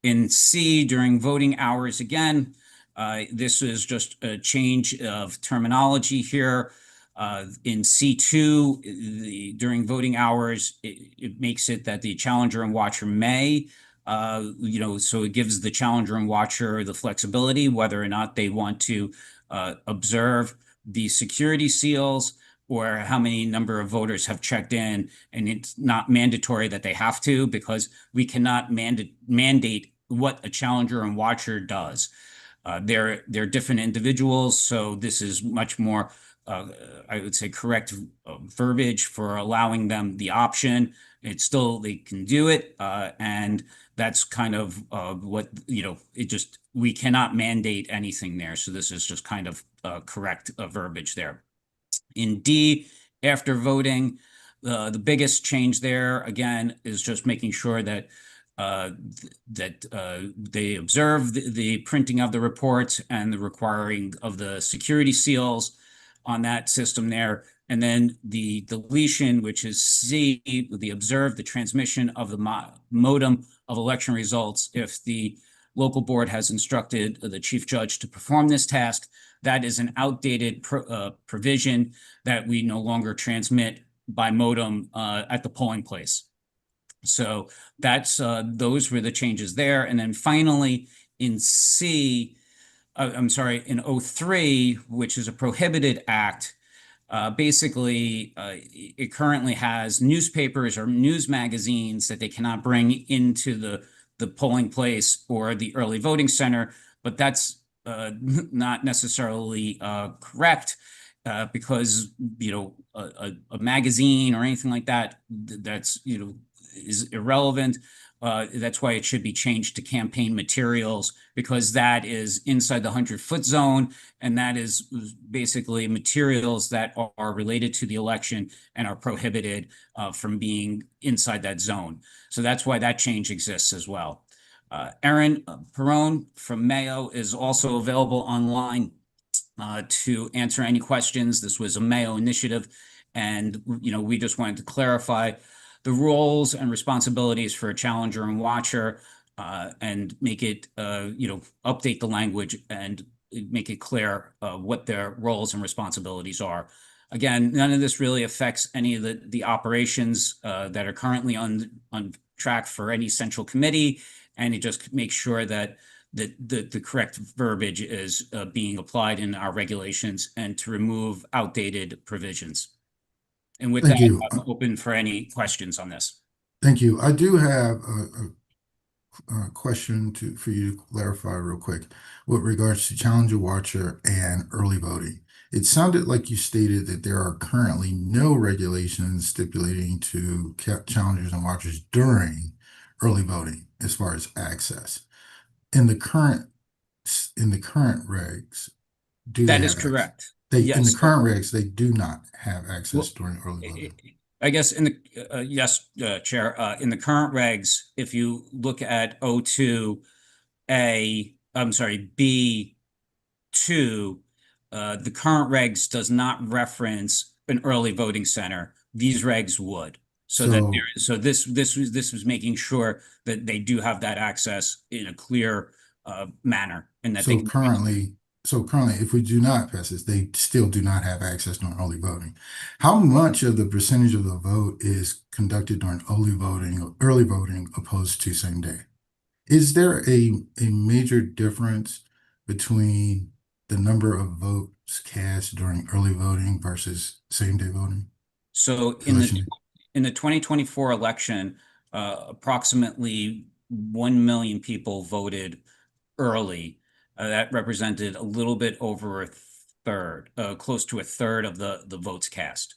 [SPEAKER 4] In C, during voting hours, again, this is just a change of terminology here. In C2, during voting hours, it makes it that the challenger and watcher may, so it gives the challenger and watcher the flexibility whether or not they want to observe the security seals or how many number of voters have checked in. And it's not mandatory that they have to, because we cannot mandate what a challenger and watcher does. They're different individuals, so this is much more, I would say, correct verbiage for allowing them the option. It's still, they can do it, and that's kind of what, we cannot mandate anything there. So this is just kind of correct verbiage there. In D, after voting, the biggest change there, again, is just making sure that they observe the printing of the reports and the requiring of the security seals on that system there. And then the deletion, which is C, the observe the transmission of the modem of election results. If the local board has instructed the chief judge to perform this task, that is an outdated provision that we no longer transmit by modem at the polling place. So that's those were the changes there. And then finally in C, in O3, which is a prohibited act, basically it currently has newspapers or news magazines that they cannot bring into the polling place or the early voting center, but that's not necessarily correct, because a magazine or anything like that that's is irrelevant. That's why it should be changed to campaign materials, because that is inside the 100-foot zone, and that is basically materials that are related to the election and are prohibited from being inside that zone. So that's why that change exists as well. Erin Perrone from Mayo is also available online to answer any questions. This was a Mayo initiative, and we just wanted to clarify the roles and responsibilities for a challenger and watcher, and make it, update the language and make it clear what their roles and responsibilities are. Again, none of this really affects any of the operations that are currently on track for any central committee, and it just makes sure that the correct verbiage is being applied in our regulations and to remove outdated provisions. And with
[SPEAKER 1] Thank
[SPEAKER 4] that,
[SPEAKER 1] you.
[SPEAKER 4] I'm open for any questions on this.
[SPEAKER 1] Thank you. I do have a question for you to clarify real quick with regards to challenger watcher and early voting. It sounded like you stated that there are currently no regulations stipulating to challengers and watchers during early voting as far as access. In the current regs,
[SPEAKER 4] That is correct.
[SPEAKER 1] In the
[SPEAKER 4] Yes.
[SPEAKER 1] current regs, they do not have access during early voting.
[SPEAKER 4] I guess in the yes, Chair. In the current regs, if you look at O2 B2, the current regs does not reference an early voting center. These regs would. So this was making sure that they do have that access in a clear manner, and that
[SPEAKER 1] So currently, if we do not pass this, they still do not have access during early voting. How much of the percentage of the vote is conducted during early voting opposed to same day? Is there a major difference between the number of votes cast during early voting versus same day voting?
[SPEAKER 4] So in the 2024 election, approximately 1 million people voted early. that represented a little bit over a third, close to a third of the votes cast.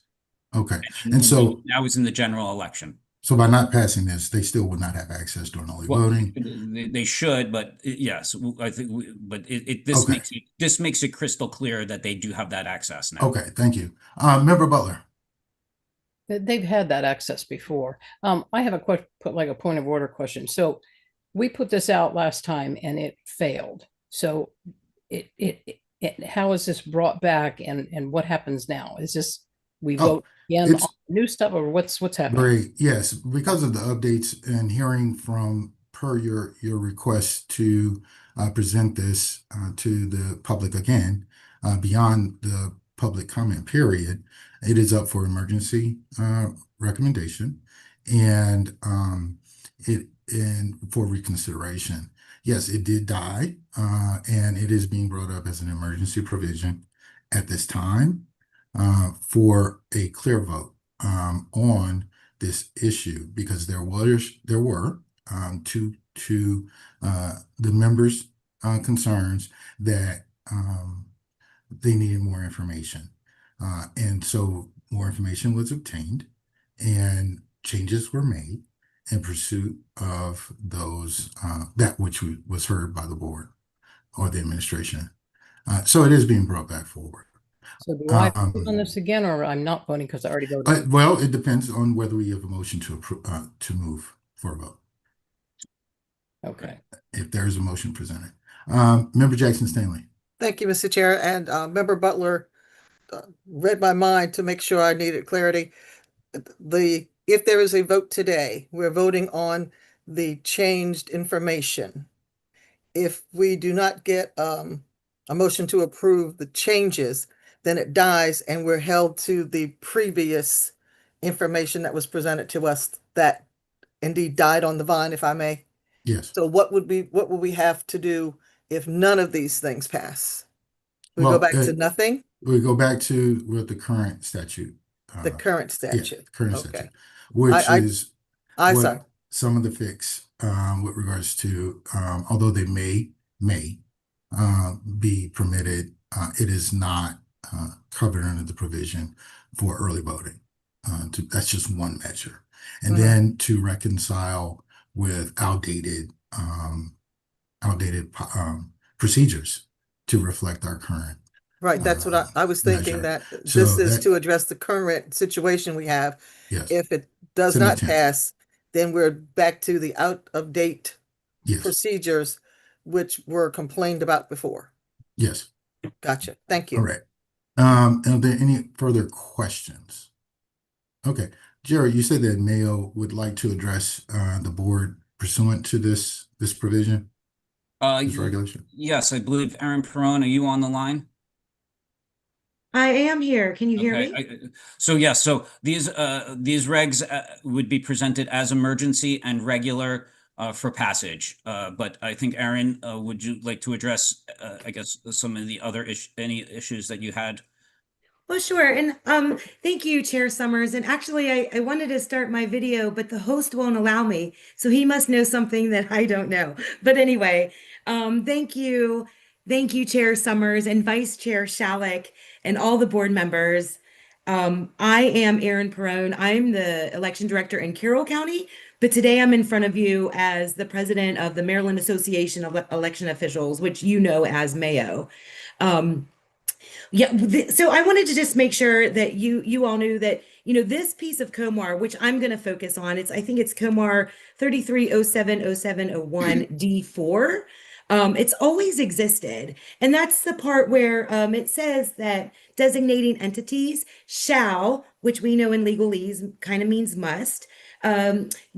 [SPEAKER 1] Okay, and so,
[SPEAKER 4] That was in the general election.
[SPEAKER 1] so by not passing this, they still would not have access during early
[SPEAKER 4] Well,
[SPEAKER 1] voting?
[SPEAKER 4] they should, but yes, I think, but this
[SPEAKER 1] Okay.
[SPEAKER 4] makes it crystal clear that they do have that access now.
[SPEAKER 1] Okay, thank you. Member Butler?
[SPEAKER 2] They've had that access before. I have a put like a point of order question. So we put this out last time and it failed. So how is this brought back and what happens now? Is this we
[SPEAKER 1] Oh,
[SPEAKER 2] vote again
[SPEAKER 1] it's-
[SPEAKER 2] on new stuff or what's happening?
[SPEAKER 1] Great, yes, because of the updates and hearing from per your request to present this to the public again, beyond the public comment period, it is up for emergency recommendation and for reconsideration. Yes, it did die, and it is being brought up as an emergency provision at this time for a clear vote on this issue, because there were to the members' concerns that they needed more information, and so more information was obtained and changes were made in pursuit of those that which was heard by the board or the administration. So it is being brought back forward.
[SPEAKER 2] So do I vote on this again or I'm not voting because I already voted?
[SPEAKER 1] Well, it depends on whether we have a motion to approve to move for a vote.
[SPEAKER 2] Okay.
[SPEAKER 1] If there is a motion presented, Member Jackson Stanley.
[SPEAKER 3] Thank you, Mr. Chair, and Member Butler read my mind to make sure I needed clarity. If there is a vote today, we're voting on the changed information. If we do not get a motion to approve the changes, then it dies and we're held to the previous information that was presented to us that indeed died on the vine, if I may.
[SPEAKER 1] Yes.
[SPEAKER 3] So what would we have to do if none of these things pass? We
[SPEAKER 1] Well,
[SPEAKER 3] go back to nothing,
[SPEAKER 1] We go back to with the current statute.
[SPEAKER 3] the current
[SPEAKER 1] Yeah,
[SPEAKER 3] statute.
[SPEAKER 1] current
[SPEAKER 3] Okay.
[SPEAKER 1] statute, which is
[SPEAKER 3] I
[SPEAKER 1] what
[SPEAKER 3] sorry.
[SPEAKER 1] some of the fix with regards to although they may be permitted, it is not covered under the provision for early voting. That's just one measure, and then to reconcile with outdated procedures to reflect our current.
[SPEAKER 3] Right, that's what I was thinking,
[SPEAKER 1] measure.
[SPEAKER 3] that
[SPEAKER 1] So
[SPEAKER 3] this is
[SPEAKER 1] that-
[SPEAKER 3] to address the current situation we have.
[SPEAKER 1] Yes.
[SPEAKER 3] If it does
[SPEAKER 1] It's an
[SPEAKER 3] not
[SPEAKER 1] attempt.
[SPEAKER 3] pass, then we're back to the out of date
[SPEAKER 1] Yes.
[SPEAKER 3] procedures which were complained about before.
[SPEAKER 1] Yes.
[SPEAKER 3] Gotcha. Thank you.
[SPEAKER 1] All right. Are there any further questions? Okay, Jerry, you said that Mayo would like to address the board pursuant to this provision, this regulation.
[SPEAKER 4] Yes, I believe Aaron Perone, are you on the line?
[SPEAKER 9] I am here. Can you hear me?
[SPEAKER 4] So yes, so these regs would be presented as emergency and regular for passage. But I think Aaron, would you like to address, I guess, some of the other any issues that you had?
[SPEAKER 9] Well, sure. And thank you, Chair Summers. And actually, I wanted to start my video, but the host won't allow me. So he must know something that I don't know. But anyway, thank you. Thank you, Chair Summers and Vice Chair Shalik and all the board members. I am Aaron Perone. I'm the election director in Carroll County, but today I'm in front of you as the president of the Maryland Association of Election Officials, which you know as Mayo. So I wanted to just make sure that you all knew that, this piece of COMAR, which I'm going to focus on, I think it's COMAR 33070701 D4. It's always existed. And that's the part where it says that designating entities shall, which we know in legalese kind of means must,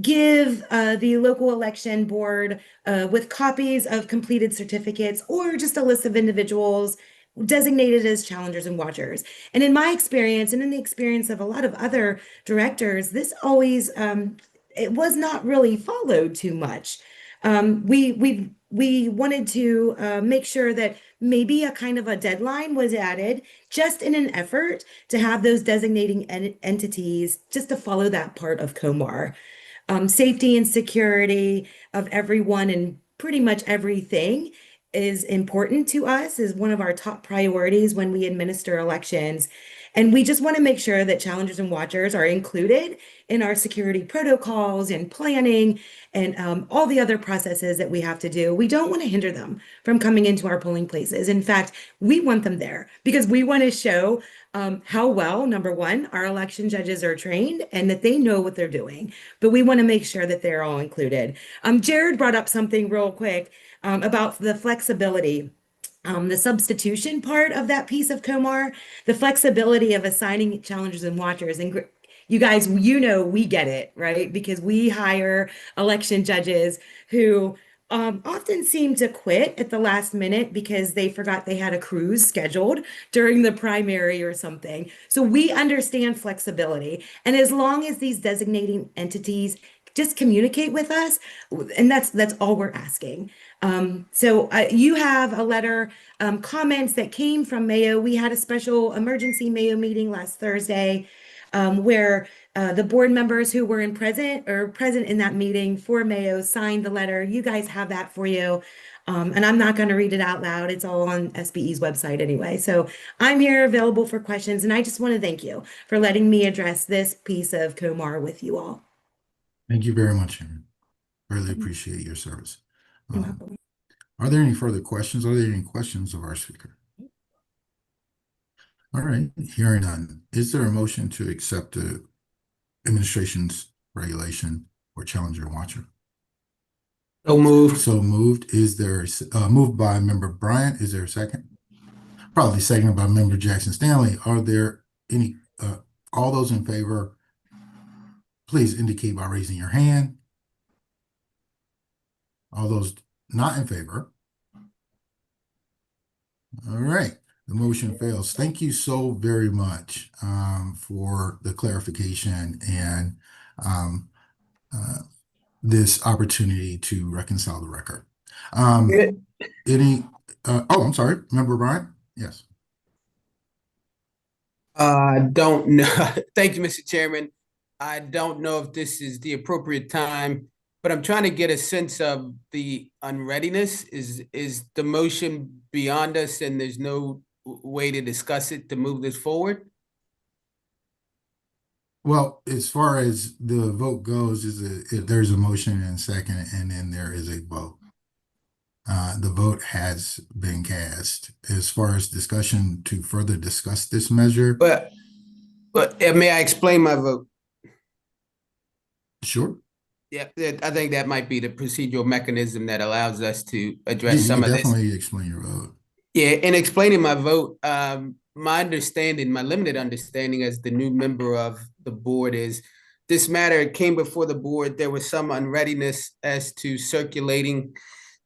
[SPEAKER 9] give the local election board with copies of completed certificates or just a list of individuals designated as challengers and watchers. And in my experience, and in the experience of a lot of other directors, this always, it was not really followed too much. We wanted to make sure that maybe a kind of a deadline was added just in an effort to have those designating entities just to follow that part of COMAR. Safety and security of everyone and pretty much everything is important to us, is one of our top priorities when we administer elections. And we just want to make sure that challengers and watchers are included in our security protocols and planning and all the other processes that we have to do. We don't want to hinder them from coming into our polling places. In fact, we want them there because we want to show how well, number one, our election judges are trained and that they know what they're doing. But we want to make sure that they're all included. Jared brought up something real quick about the flexibility. The substitution part of that piece of Comar, the flexibility of assigning challengers and watchers. And you guys, we get it, right? Because we hire election judges who often seem to quit at the last minute because they forgot they had a cruise scheduled during the primary or something. So we understand flexibility. And as long as these designating entities just communicate with us, and that's all we're asking. So you have a letter, comments that came from Mayo. We had a special emergency Mayo meeting last Thursday where the board members who were present in that meeting for Mayo signed the letter. You guys have that for you. And I'm not going to read it out loud. It's all on SBE's website anyway. So I'm here available for questions. And I just want to thank you for letting me address this piece of Comar with you all.
[SPEAKER 1] Thank you very much, Aaron. Really appreciate your service. Are there any further questions? Are there any questions of our speaker? All right, hearing none. Is there a motion to accept the administration's regulation or challenger watcher?
[SPEAKER 7] So moved.
[SPEAKER 1] So moved. Is there moved by Member Bryant? Is there a second? Probably seconded by Member Jackson Stanley. Are there any all those in favor? Please indicate by raising your hand. All those not in favor. All right, the motion fails. Thank you so very much for the clarification and this opportunity to reconcile the record. I'm sorry, Member Bryant? Yes.
[SPEAKER 7] I don't know. Thank you, Mr. Chairman. I don't know if this is the appropriate time, but I'm trying to get a sense of the unreadiness. Is the motion beyond us and there's no way to discuss it to move this forward?
[SPEAKER 1] Well, as far as the vote goes, there's a motion and a second, and then there is a vote. The vote has been cast. As far as discussion to further discuss this measure.
[SPEAKER 7] But may I explain my vote?
[SPEAKER 1] Sure.
[SPEAKER 7] Yeah, I think that might be the procedural mechanism that allows us to address some of this.
[SPEAKER 1] Definitely explain your vote.
[SPEAKER 7] Yeah, in explaining my vote, my limited understanding as the new member of the board is this matter came before the board. There was some unreadiness as to circulating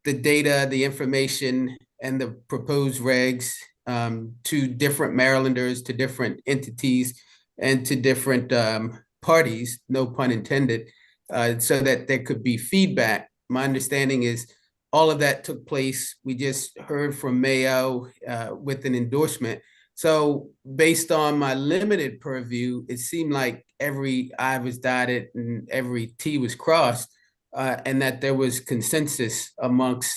[SPEAKER 7] the data, the information, and the proposed regs to different Marylanders, to different entities, and to different parties, no pun intended, so that there could be feedback. My understanding is all of that took place. We just heard from Mayo with an endorsement. So based on my limited purview, it seemed like every I was dotted and every T was crossed, and that there was consensus amongst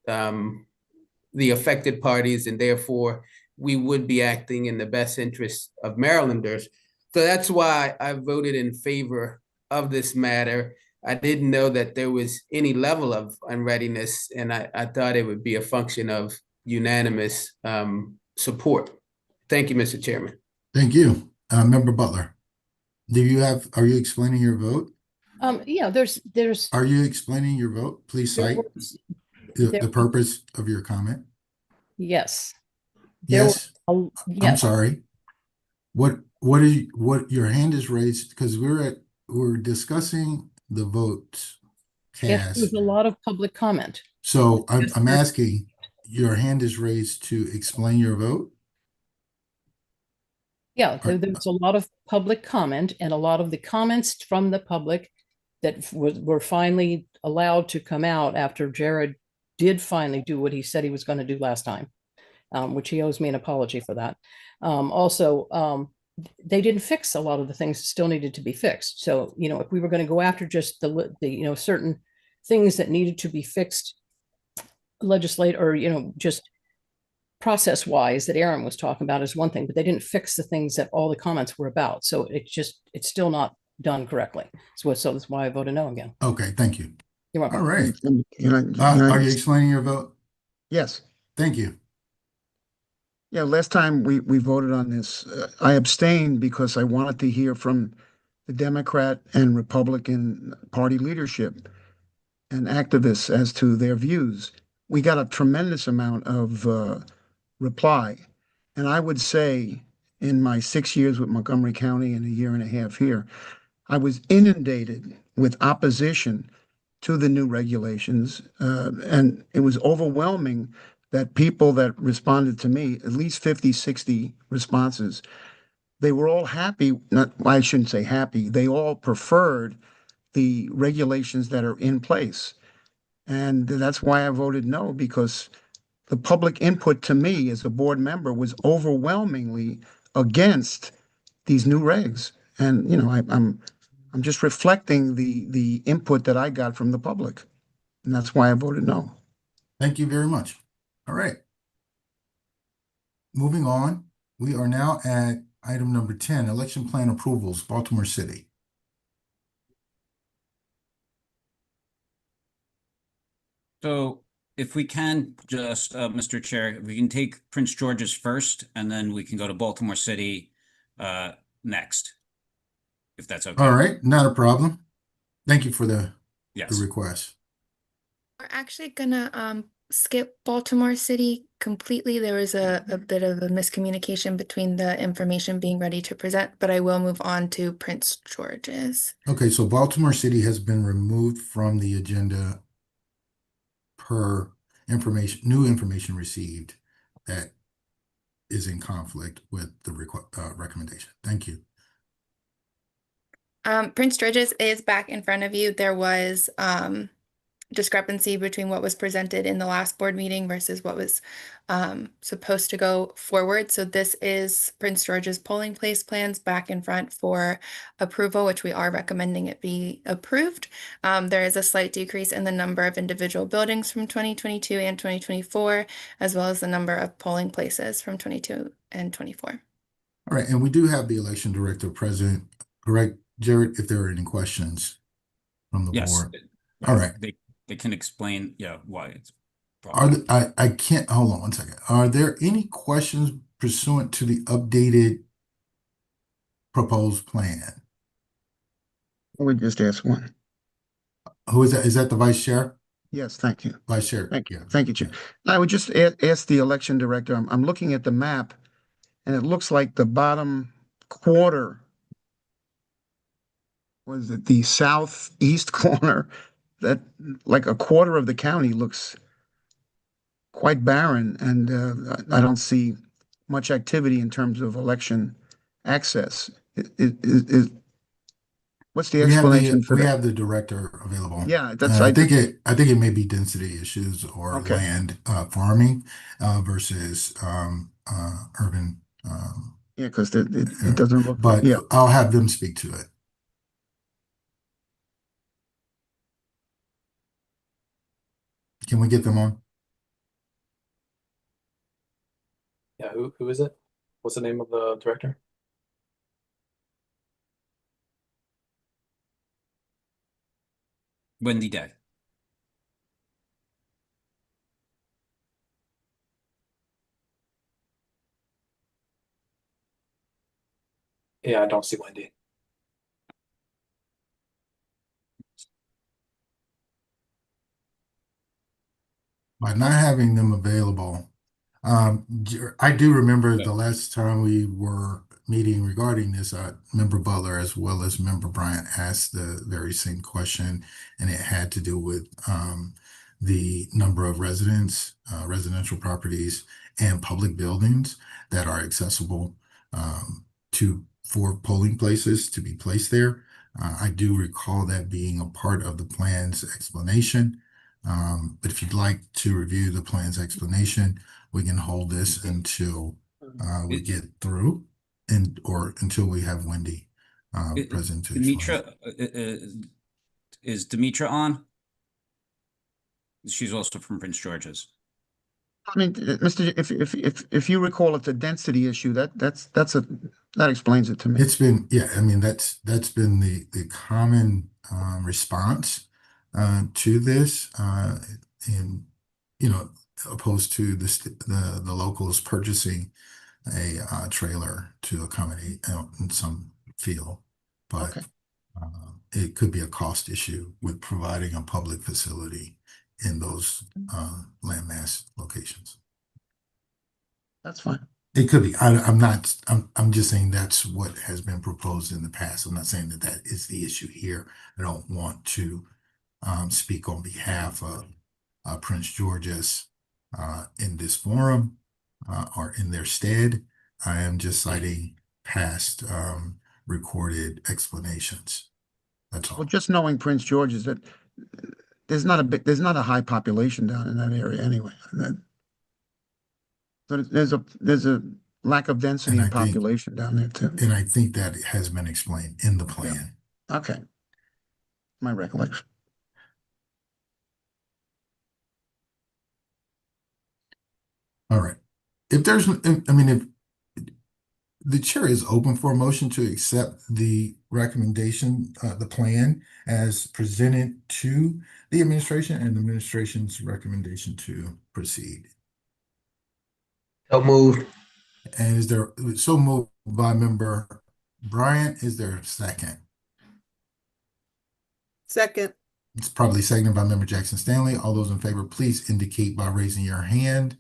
[SPEAKER 7] the affected parties, and therefore we would be acting in the best interest of Marylanders. So that's why I voted in favor of this matter. I didn't know that there was any level of unreadiness, and I thought it would be a function of unanimous support. Thank you, Mr. Chairman.
[SPEAKER 1] Thank you. Member Butler, are you explaining your vote?
[SPEAKER 2] Yeah, there's.
[SPEAKER 1] Are you explaining your vote? Please cite the purpose of your comment.
[SPEAKER 2] Yes.
[SPEAKER 1] Yes.
[SPEAKER 2] Yes.
[SPEAKER 1] I'm sorry. What your hand is raised because we're discussing the votes
[SPEAKER 2] Yes,
[SPEAKER 1] cast.
[SPEAKER 2] there's a lot of public comment.
[SPEAKER 1] So I'm asking, your hand is raised to explain your vote?
[SPEAKER 2] Yeah, there's a lot of public comment, and a lot of the comments from the public that were finally allowed to come out after Jared did finally do what he said he was going to do last time, which he owes me an apology for that. They didn't fix a lot of the things that still needed to be fixed. So, if we were going to go after just the certain things that needed to be fixed legislate or, just process wise that Aaron was talking about is one thing, but they didn't fix the things that all the comments were about. So it's still not done correctly. So that's why I voted no again.
[SPEAKER 1] Okay, thank you.
[SPEAKER 2] You're
[SPEAKER 1] All
[SPEAKER 2] welcome.
[SPEAKER 1] right.
[SPEAKER 5] Can I
[SPEAKER 1] Are you
[SPEAKER 5] just-
[SPEAKER 1] explaining your vote?
[SPEAKER 5] Yes.
[SPEAKER 1] Thank you.
[SPEAKER 5] Yeah, last time we voted on this, I abstained because I wanted to hear from the Democrat and Republican Party leadership and activists as to their views. We got a tremendous amount of reply. And I would say in my 6 years with Montgomery County and a year and a half here, I was inundated with opposition to the new regulations. And it was overwhelming that people that responded to me, at least 50, 60 responses, they were all happy. Not, I shouldn't say happy. They all preferred the regulations that are in place. And that's why I voted no, because the public input to me as a board member was overwhelmingly against these new regs. And, I'm just reflecting the input that I got from the public. And that's why I voted no.
[SPEAKER 1] Thank you very much. All right. Moving on, we are now at item number 10, election plan approvals, Baltimore City.
[SPEAKER 4] So if we can just, Mr. Chair, if we can take Prince George's first, and then we can go to Baltimore City next, if that's okay.
[SPEAKER 1] All right, not a problem. Thank you for the
[SPEAKER 4] Yes.
[SPEAKER 1] request.
[SPEAKER 10] We're actually gonna skip Baltimore City completely. There was a bit of a miscommunication between the information being ready to present, but I will move on to Prince George's.
[SPEAKER 1] Okay, so Baltimore City has been removed from the agenda per new information received that is in conflict with the recommendation. Thank you.
[SPEAKER 10] Prince George's is back in front of you. There was discrepancy between what was presented in the last board meeting versus what was supposed to go forward. So this is Prince George's polling place plans back in front for approval, which we are recommending it be approved. There is a slight decrease in the number of individual buildings from 2022 and 2024, as well as the number of polling places from 22 and 24.
[SPEAKER 1] All right, and we do have the election director present, correct, Jared, if there are any questions from the
[SPEAKER 4] Yes.
[SPEAKER 1] board. All right.
[SPEAKER 4] They can explain, why it's.
[SPEAKER 1] I can't, hold on one second. Are there any questions pursuant to the updated proposed plan?
[SPEAKER 5] We just asked one.
[SPEAKER 1] Who is that? Is that the vice chair?
[SPEAKER 5] Yes, thank you.
[SPEAKER 1] Vice chair.
[SPEAKER 5] Thank you.
[SPEAKER 1] Yeah.
[SPEAKER 5] Thank you, Chair. I would just ask the election director, I'm looking at the map and it looks like the bottom quarter, was it the southeast corner, that like a quarter of the county looks quite barren, and I don't see much activity in terms of election access. What's the explanation for
[SPEAKER 1] We
[SPEAKER 5] that?
[SPEAKER 1] have the director available.
[SPEAKER 5] Yeah, that's
[SPEAKER 1] And I think it may be density issues or
[SPEAKER 5] Okay.
[SPEAKER 1] land farming versus urban.
[SPEAKER 5] Yeah, because it doesn't look.
[SPEAKER 1] But
[SPEAKER 5] Yeah,
[SPEAKER 1] I'll have them speak to it. Can we get them on?
[SPEAKER 11] Yeah, who is it? What's the name of the director?
[SPEAKER 4] Wendy Day.
[SPEAKER 11] Yeah, I don't see Wendy.
[SPEAKER 1] By not having them available, I do remember
[SPEAKER 4] Yeah.
[SPEAKER 1] the last time we were meeting regarding this, Member Butler as well as Member Bryant asked the very same question, and it had to do with the number of residents, residential properties, and public buildings that are accessible for polling places to be placed there. I do recall that being a part of the plan's explanation. But if you'd like to review the plan's explanation, we can hold this until we get through or until we have Wendy present to explain.
[SPEAKER 4] Demetra, is Demetra on? She's also from Prince George's.
[SPEAKER 5] I mean, Mr., if you recall, it's a density issue. That explains it to me.
[SPEAKER 1] It's been, yeah, I mean, that's been the common response to this, and opposed to the locals purchasing a trailer to accommodate in some field, but
[SPEAKER 5] Okay.
[SPEAKER 1] it could be a cost issue with providing a public facility in those landmass locations.
[SPEAKER 5] That's fine.
[SPEAKER 1] It could be. I'm just saying that's what has been proposed in the past. I'm not saying that that is the issue here. I don't want to speak on behalf of Prince George's in this forum or in their stead. I am just citing past recorded explanations. That's all.
[SPEAKER 5] Well, just knowing Prince George's, that there's not a high population down in that area anyway. So there's a lack of density
[SPEAKER 1] And
[SPEAKER 5] in
[SPEAKER 1] I think-
[SPEAKER 5] population down there too.
[SPEAKER 1] And I think that has been explained in the plan.
[SPEAKER 5] Okay. My recollection.
[SPEAKER 1] All right. If there's, I mean, if the chair is open for a motion to accept the recommendation, the plan as presented to the administration and the administration's recommendation to proceed.
[SPEAKER 11] So moved.
[SPEAKER 1] And is there, so moved by member Bryant, is there a second?
[SPEAKER 3] Second,
[SPEAKER 1] It's probably seconded by member Jackson Stanley. All those in favor, please indicate by raising your hand.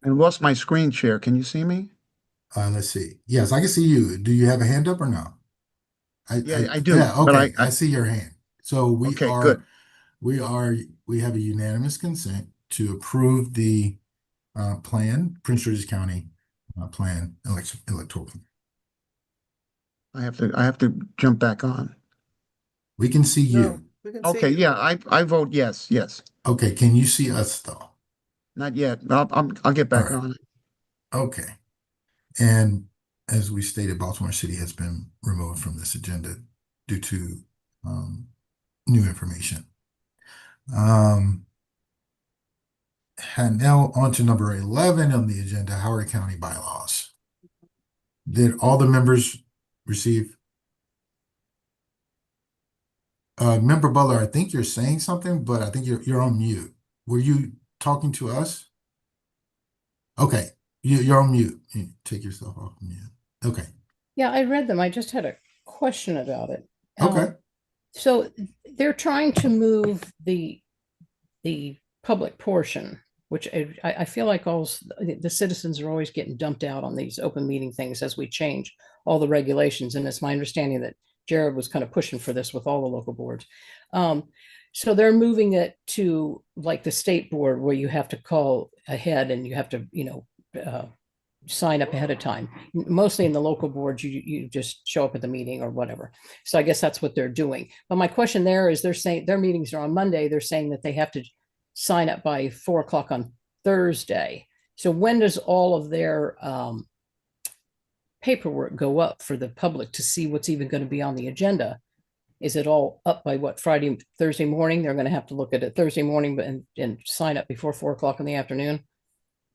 [SPEAKER 5] I lost my screen share. Can you see me?
[SPEAKER 1] Let's see. Yes, I can see you. Do you have a hand up or no?
[SPEAKER 5] Yeah, I do,
[SPEAKER 1] Yeah,
[SPEAKER 5] but
[SPEAKER 1] okay.
[SPEAKER 5] I
[SPEAKER 1] I see your hand. So
[SPEAKER 5] Okay, good.
[SPEAKER 1] we have a unanimous consent to approve the plan, Prince George's County plan electoral.
[SPEAKER 5] I have to jump back on.
[SPEAKER 1] We can see you.
[SPEAKER 3] no, we can see
[SPEAKER 5] Okay,
[SPEAKER 3] you.
[SPEAKER 5] yeah, I vote yes.
[SPEAKER 1] Okay, can you see us though?
[SPEAKER 5] Not yet. I'll get back
[SPEAKER 1] All right.
[SPEAKER 5] on it.
[SPEAKER 1] Okay. And as we stated, Baltimore City has been removed from this agenda due to new information. And now on to number 11 on the agenda, Howard County bylaws. Did all the members receive? Member Butler, I think you're saying something, but I think you're on mute. Were you talking to us? Okay, you're on mute. You take yourself off mute. Okay.
[SPEAKER 2] Yeah, I read them. I just had a question about it.
[SPEAKER 1] Okay.
[SPEAKER 2] So they're trying to move the public portion, which I feel like the citizens are always getting dumped out on these open meeting things as we change all the regulations. And it's my understanding that Jared was kind of pushing for this with all the local boards. So they're moving it to like the state board where you have to call ahead and you have to, sign up ahead of time. Mostly in the local boards, you just show up at the meeting or whatever. So I guess that's what they're doing. But my question there is they're saying their meetings are on Monday. They're saying that they have to sign up by 4 o'clock on Thursday. So when does all of their paperwork go up for the public to see what's even going to be on the agenda? Is it all up by what, Thursday morning? They're going to have to look at it Thursday morning and sign up before 4 o'clock in the afternoon.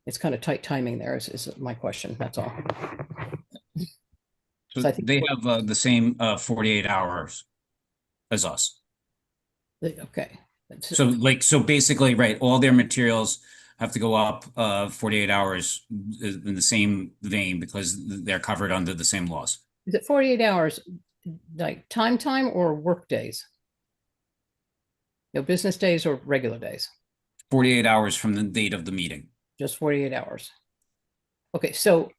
[SPEAKER 2] It's kind of tight timing there is my question. That's all.
[SPEAKER 4] So
[SPEAKER 2] So I think-
[SPEAKER 4] they have the same 48 hours as us.
[SPEAKER 2] Okay.
[SPEAKER 4] So basically, right, all their materials have to go up 48 hours in the same vein because they're covered under the same laws.
[SPEAKER 2] Is it 48 hours, like time or work days? No, business days or regular days?
[SPEAKER 4] 48 hours from the date of the meeting.
[SPEAKER 2] Just 48 hours. Okay, so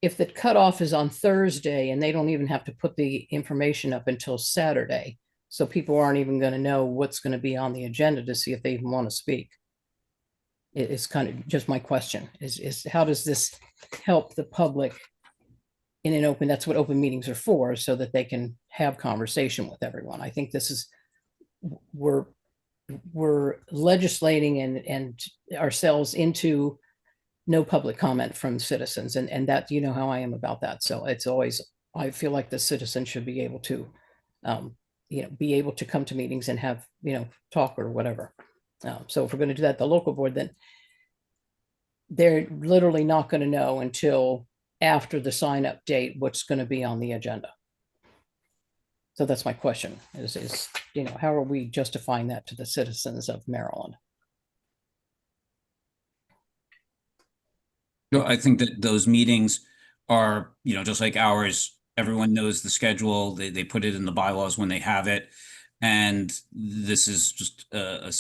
[SPEAKER 2] if the cutoff is on Thursday and they don't even have to put the information up until Saturday, so people aren't even going to know what's going to be on the agenda to see if they even want to speak. It's kind of just my question is how does this help the public in an open, that's what open meetings are for, so that they can have conversation with everyone. I think this is, we're legislating and ourselves into no public comment from citizens. And that, you know how I am about that. So it's always, I feel like the citizen should be able to, be able to come to meetings and have, talk or whatever. So if we're going to do that at the local board, then they're literally not going to know until after the sign up date what's going to be on the agenda. So that's my question is, how are we justifying that to the citizens of Maryland?
[SPEAKER 4] No, I think that those meetings are, just like ours, everyone knows the schedule. They put it in the bylaws when they have it. And this is just a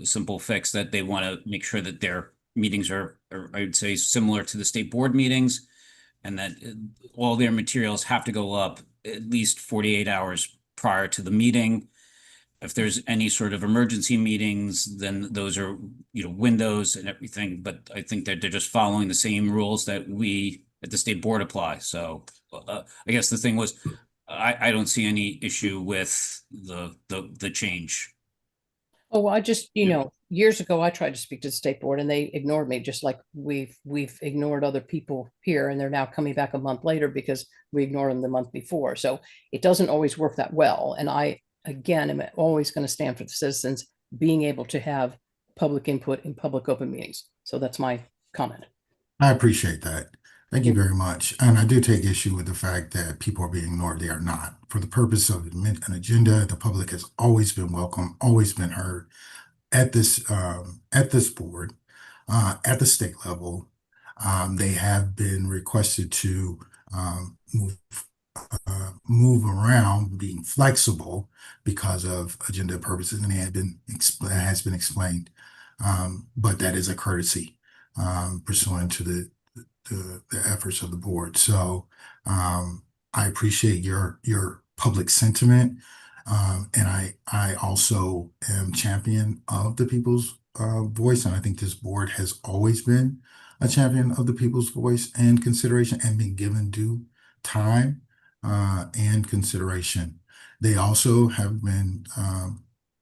[SPEAKER 4] simple fix that they want to make sure that their meetings are, I would say, similar to the state board meetings, and that all their materials have to go up at least 48 hours prior to the meeting. If there's any sort of emergency meetings, then those are, windows and everything. But I think that they're just following the same rules that we at the state board apply. So I guess the thing was, I don't see any issue with the change.
[SPEAKER 2] Oh, I just, years ago, I tried to speak to the state board and they ignored me, just like we've ignored other people here, and they're now coming back a month later because we ignored them the month before. So it doesn't always work that well. And I, again, am always going to stand for the citizens being able to have public input in public open meetings. So that's my comment.
[SPEAKER 1] I appreciate that. Thank you very much. And I do take issue with the fact that people are being ignored. They are not. For the purpose of an agenda, the public has always been welcome, always been heard at this board, at the state level. They have been requested to move around, being flexible because of agenda purposes, and it has been explained. But that is a courtesy pursuant to the efforts of the board. So I appreciate your public sentiment. And I also am champion of the people's voice. And I think this board has always been a champion of the people's voice and consideration, and been given due time and consideration. They also have been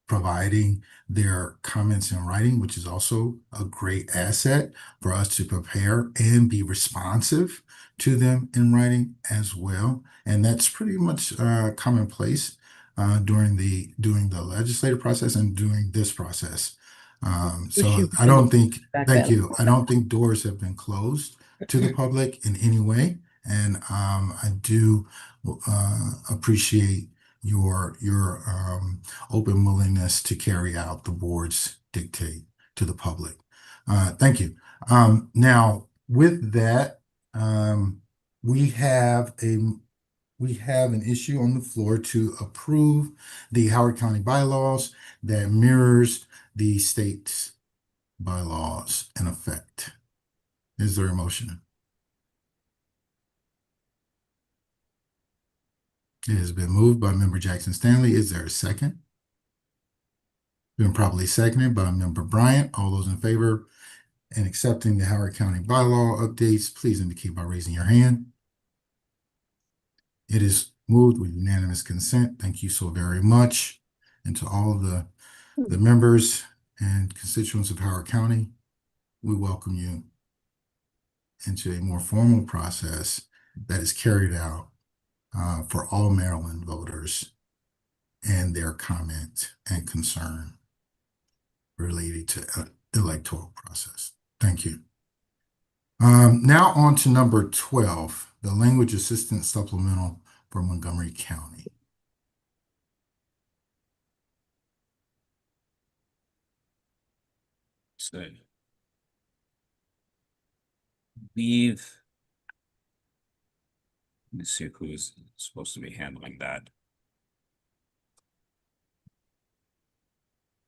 [SPEAKER 1] providing their comments in writing, which is also a great asset for us to prepare and be responsive to them in writing as well. And that's pretty much commonplace during the legislative process and during this process. So I don't think, thank you. I don't think doors have been closed to the public in any way. And I do appreciate your open willingness to carry out the board's dictate to the public. Thank you. Now, with that, we have an issue on the floor to approve the Howard County bylaws that mirrors the state's bylaws in effect. Is there a motion? It has been moved by Member Jackson Stanley. Is there a second? Been properly seconded by Member Bryant. All those in favor in accepting the Howard County bylaw updates, please indicate by raising your hand. It is moved with unanimous consent. Thank you so very much. And to all of the members and constituents of Howard County, we welcome you into a more formal process that is carried out for all Maryland voters and their comment and concern related to electoral process. Thank you. Now on to number 12, the Language Assistance Supplemental for Montgomery County.
[SPEAKER 4] So let's see who is supposed to be handling that.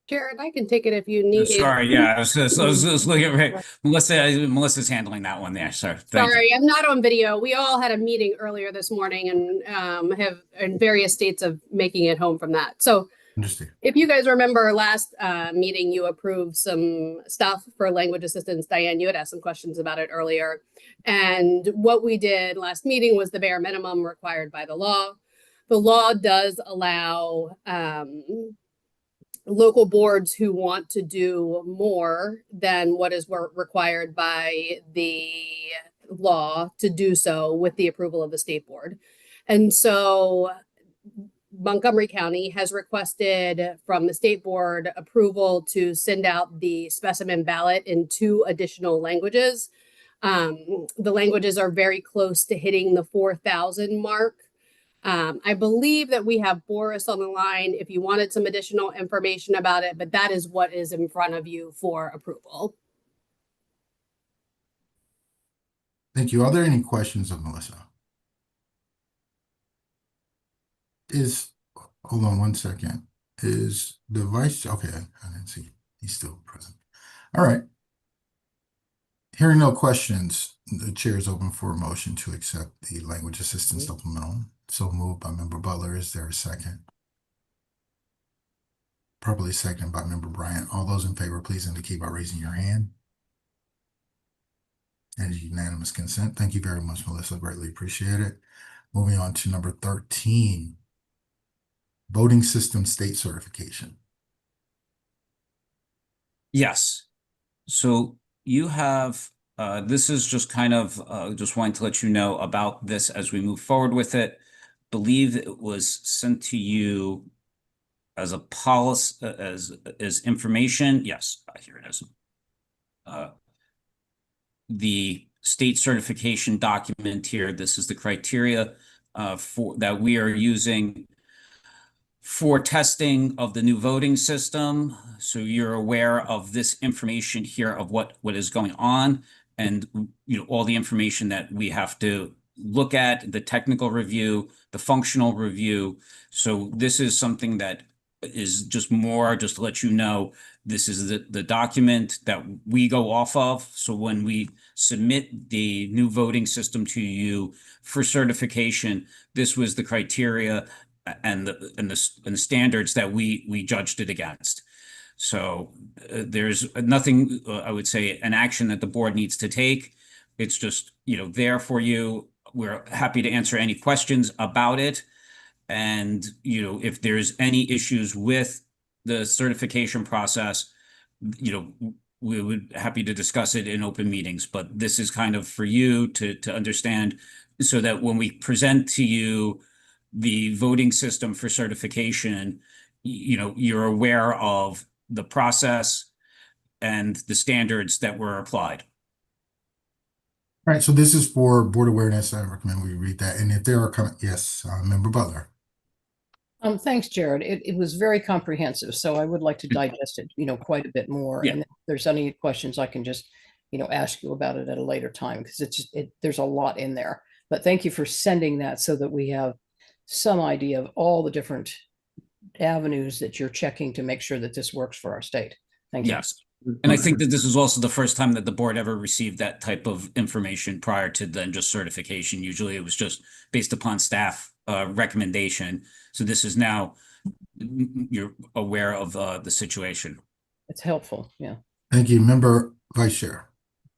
[SPEAKER 12] Jared, I can take it if you need.
[SPEAKER 4] Sorry, yeah, I was just looking at Melissa's handling that one there. Sorry.
[SPEAKER 12] Sorry, I'm not on video. We all had a meeting earlier this morning and have in various states of making it home from that. So if you guys remember last meeting, you approved some stuff for language assistance. Diane, you had asked some questions about it earlier. And what we did last meeting was the bare minimum required by the law. The law does allow local boards who want to do more than what is required by the law to do so with the approval of the state board. And so Montgomery County has requested from the state board approval to send out the specimen ballot in 2 additional languages. The languages are very close to hitting the 4,000 mark. I believe that we have Boris on the line if you wanted some additional information about it, but that is what is in front of you for approval.
[SPEAKER 1] Thank you. Are there any questions of Melissa? Hold on one second. Is the vice, okay, I didn't see, he's still present. All right. Hearing no questions, the chair is open for a motion to accept the language assistance supplemental. So moved by Member Butler. Is there a second? Properly seconded by Member Bryant. All those in favor, please indicate by raising your hand. And unanimous consent. Thank you very much, Melissa. Greatly appreciate it. Moving on to number 13. Voting system state certification.
[SPEAKER 4] Yes. So you have, this is just kind of, just wanting to let you know about this as we move forward with it. Believe it was sent to you as a policy, as information. Yes, here it is. The state certification document here. This is the criteria that we are using for testing of the new voting system. So you're aware of this information here of what is going on, and all the information that we have to look at, the technical review, the functional review. So this is something that is just to let you know, this is the document that we go off of. So when we submit the new voting system to you for certification, this was the criteria and the standards that we judged it against. So there's nothing, I would say, an action that the board needs to take. It's just, there for you. We're happy to answer any questions about it. And, if there's any issues with the certification process, we would happy to discuss it in open meetings. But this is kind of for you to understand, so that when we present to you the voting system for certification, you're aware of the process and the standards that were applied.
[SPEAKER 1] All right, so this is for board awareness. I recommend we read that. And if there are comments, yes, Member Butler.
[SPEAKER 2] Thanks, Jared. It was very comprehensive, so I would like to digest it, quite a bit more.
[SPEAKER 4] Yeah.
[SPEAKER 2] And if there's any questions, I can just, ask you about it at a later time, because there's a lot in there. But thank you for sending that so that we have some idea of all the different avenues that you're checking to make sure that this works for our state. Thank you.
[SPEAKER 4] Yes. And I think that this is also the first time that the board ever received that type of information prior to then just certification. Usually it was just based upon staff recommendation. So this is now, you're aware of the situation.
[SPEAKER 2] It's helpful. Yeah.
[SPEAKER 1] Thank you, Member Vice Chair.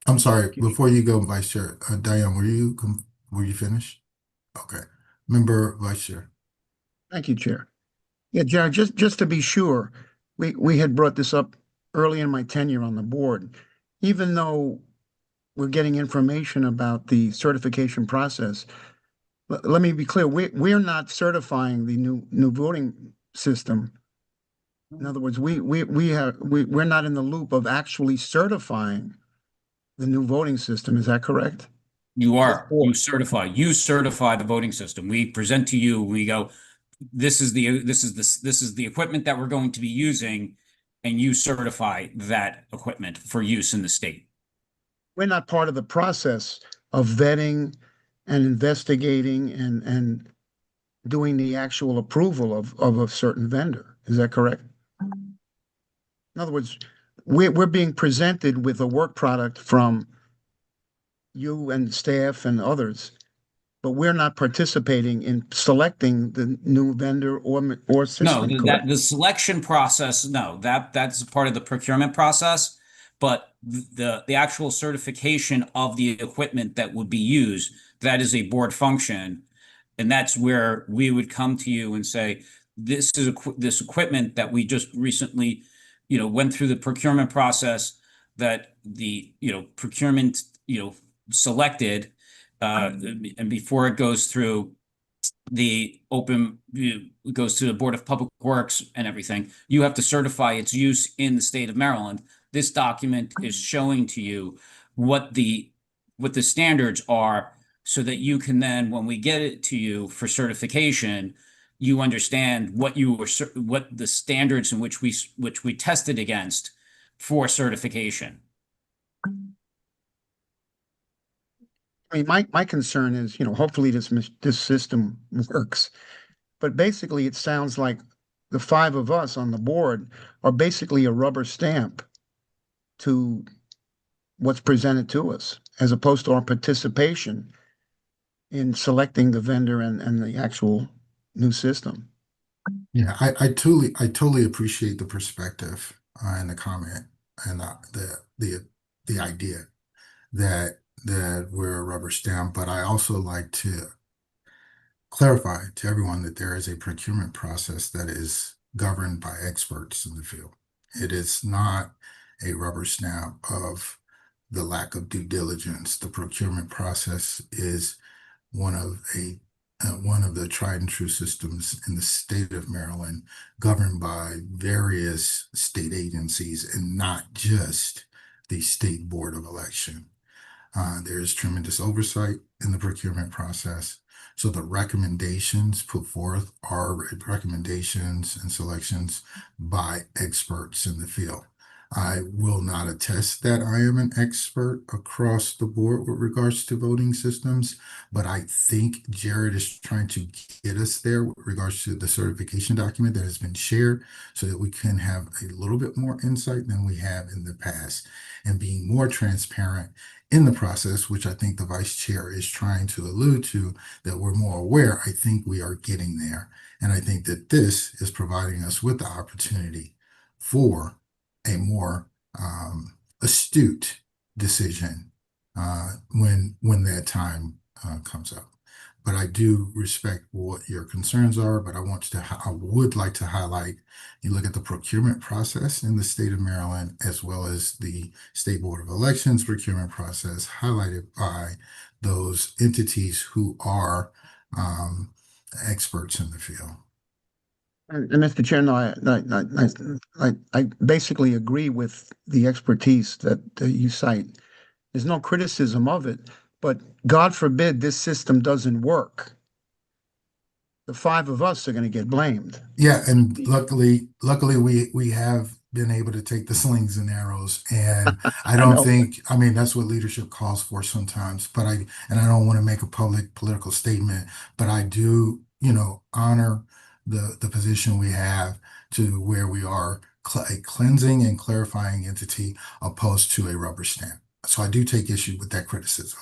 [SPEAKER 1] I'm sorry, before you go, Vice Chair, Diane, were you finished? Okay. Member Vice Chair.
[SPEAKER 5] Thank you, Chair. Yeah, Jared, just to be sure, we had brought this up early in my tenure on the board. Even though we're getting information about the certification process, let me be clear, we're not certifying the new voting system. In other words, we're not in the loop of actually certifying the new voting system. Is that correct?
[SPEAKER 4] You are. You certify the voting system. We present to you, we go, this is the equipment that we're going to be using, and you certify that equipment for use in the state.
[SPEAKER 5] We're not part of the process of vetting and investigating and doing the actual approval of a certain vendor. Is that correct? In other words, we're being presented with a work product from you and staff and others, but we're not participating in selecting the new vendor or system.
[SPEAKER 4] No, the selection process, no, that's part of the procurement process, but the actual certification of the equipment that would be used, that is a board function. And that's where we would come to you and say, this is this equipment that we just recently, went through the procurement process, that the, procurement, selected, and before it goes through the it goes to the Board of Public Works and everything. You have to certify its use in the state of Maryland. This document is showing to you what the standards are, so that you can then, when we get it to you for certification, you understand what the standards in which we tested against for certification.
[SPEAKER 5] I mean, my concern is, hopefully this system works. But basically, it sounds like the 5 of us on the board are basically a rubber stamp to what's presented to us, as opposed to our participation in selecting the vendor and the actual new system.
[SPEAKER 1] Yeah, I totally appreciate the perspective and the comment and the idea that we're a rubber stamp, but I also like to clarify to everyone that there is a procurement process that is governed by experts in the field. It is not a rubber stamp of the lack of due diligence. The procurement process is one of the tried and true systems in the state of Maryland, governed by various state agencies and not just the State Board of Election. There is tremendous oversight in the procurement process. So the recommendations put forth are recommendations and selections by experts in the field. I will not attest that I am an expert across the board with regards to voting systems, but I think Jared is trying to get us there with regards to the certification document that has been shared, so that we can have a little bit more insight than we have in the past, and being more transparent in the process, which I think the vice chair is trying to allude to, that we're more aware. I think we are getting there. And I think that this is providing us with the opportunity for a more astute decision when that time comes up. But I do respect what your concerns are, but I would like to highlight, you look at the procurement process in the state of Maryland, as well as the State Board of Elections procurement process, highlighted by those entities who are experts in the field.
[SPEAKER 5] And Mr. Chair, no, I basically agree with the expertise that you cite. There's no criticism of it, but God forbid this system doesn't work. The 5 of us are going to get blamed.
[SPEAKER 1] Yeah, and luckily we have been able to take the slings and arrows, and I don't think, I mean, that's what leadership calls for sometimes, but I don't want to make a public political statement, but I do, honor the position we have to where we are a cleansing and clarifying entity opposed to a rubber stamp. So I do take issue with that criticism,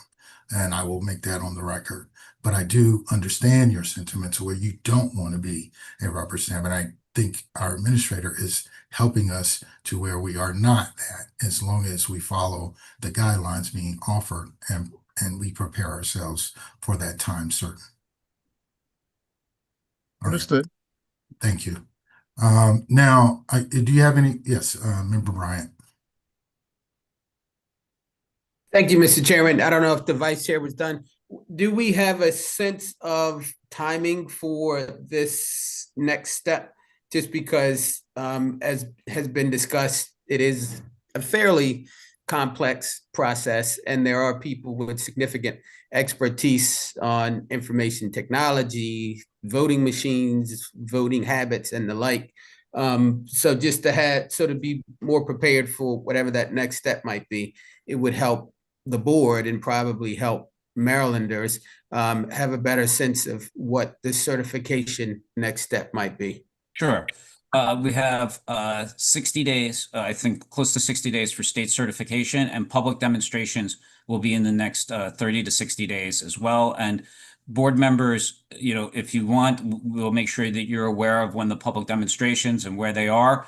[SPEAKER 1] and I will make that on the record. But I do understand your sentiments where you don't want to be a rubber stamp. And I think our administrator is helping us to where we are not that, as long as we follow the guidelines being offered and we prepare ourselves for that time certain. All right.
[SPEAKER 5] Understood.
[SPEAKER 1] Thank you. Now, do you have any? Yes, Member Bryant.
[SPEAKER 7] Thank you, Mr. Chairman. I don't know if the vice chair was done. Do we have a sense of timing for this next step? Just because, as has been discussed, it is a fairly complex process, and there are people with significant expertise on information technology, voting machines, voting habits, and the like. So just to be more prepared for whatever that next step might be, it would help the board and probably help Marylanders have a better sense of what the certification next step might be.
[SPEAKER 4] Sure. We have 60 days, I think close to 60 days for state certification, and public demonstrations will be in the next 30 to 60 days as well. And board members, if you want, we'll make sure that you're aware of when the public demonstrations and where they are,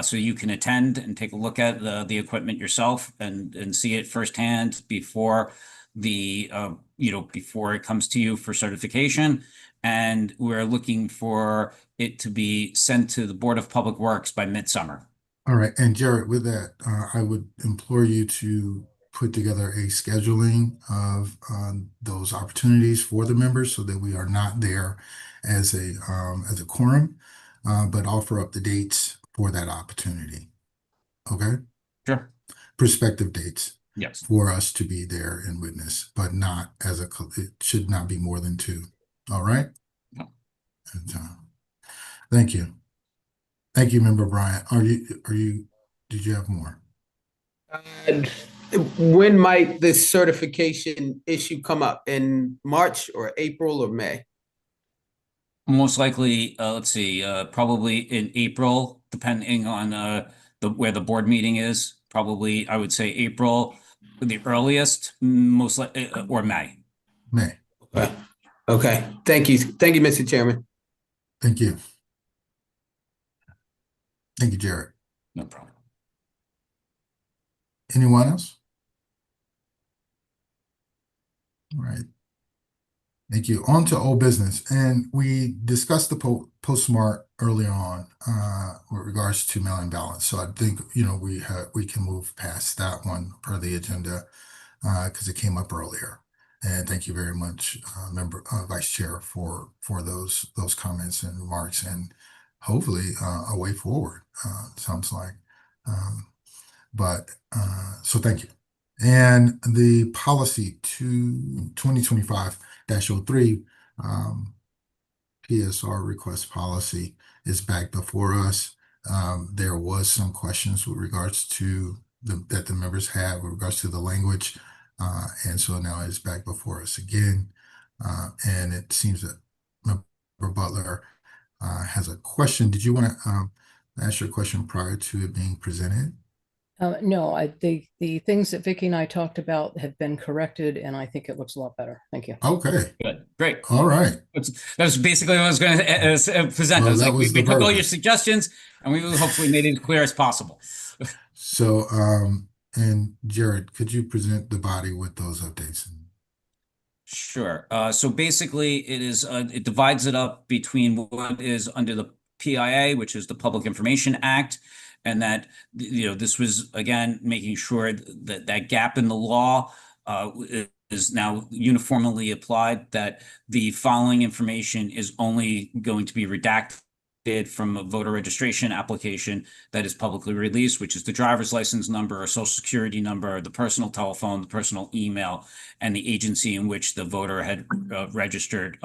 [SPEAKER 4] so you can attend and take a look at the equipment yourself and see it firsthand before before it comes to you for certification. And we're looking for it to be sent to the Board of Public Works by midsummer.
[SPEAKER 1] All right. And Jared, with that, I would implore you to put together a scheduling of those opportunities for the members so that we are not there as a quorum, but offer up the dates for that opportunity. Okay?
[SPEAKER 4] Sure.
[SPEAKER 1] Prospective dates
[SPEAKER 4] Yes.
[SPEAKER 1] for us to be there and witness, but not as it should not be more than 2. All right?
[SPEAKER 4] No.
[SPEAKER 1] And, thank you. Thank you, Member Bryant. Did you have more?
[SPEAKER 7] And when might this certification issue come up? In March or April or May?
[SPEAKER 4] Most likely, let's see, probably in April, depending on where the board meeting is. Probably, I would say April, the earliest, most likely, or May.
[SPEAKER 1] May.
[SPEAKER 7] Okay. Okay. Thank you. Thank you, Mr. Chairman.
[SPEAKER 1] Thank you. Thank you, Jared.
[SPEAKER 4] No problem.
[SPEAKER 1] Anyone else? All right. Thank you. On to old business. And we discussed the postmark earlier on with regards to mail-in ballots. So I think, we can move past that one per the agenda because it came up earlier. And thank you very much, Vice Chair, for those comments and remarks, and hopefully a way forward, sounds like. So thank you. And the policy 2025-03 PSR request policy is back before us. There was some questions with regards to that the members had with regards to the language. And so now it's back before us again. And it seems that Member Butler has a question. Did you want to ask your question prior to it being presented?
[SPEAKER 2] No, the things that Vicky and I talked about have been corrected, and I think it looks a lot better. Thank you.
[SPEAKER 1] Okay.
[SPEAKER 4] Good. Great.
[SPEAKER 1] All right.
[SPEAKER 4] That's basically what I was going to present.
[SPEAKER 1] Well,
[SPEAKER 4] We took all your
[SPEAKER 1] purpose.
[SPEAKER 4] suggestions, and we hopefully made it as clear as possible.
[SPEAKER 1] So, and Jared, could you present the body with those updates?
[SPEAKER 4] Sure. So basically, it divides it up between what is under the PIA, which is the Public Information Act, and that this was again making sure that that gap in the law is now uniformly applied. That the following information is only going to be redacted from a voter registration application that is publicly released, which is the driver's license number or social security number, the personal telephone, the personal email, and the agency in which the voter had registered.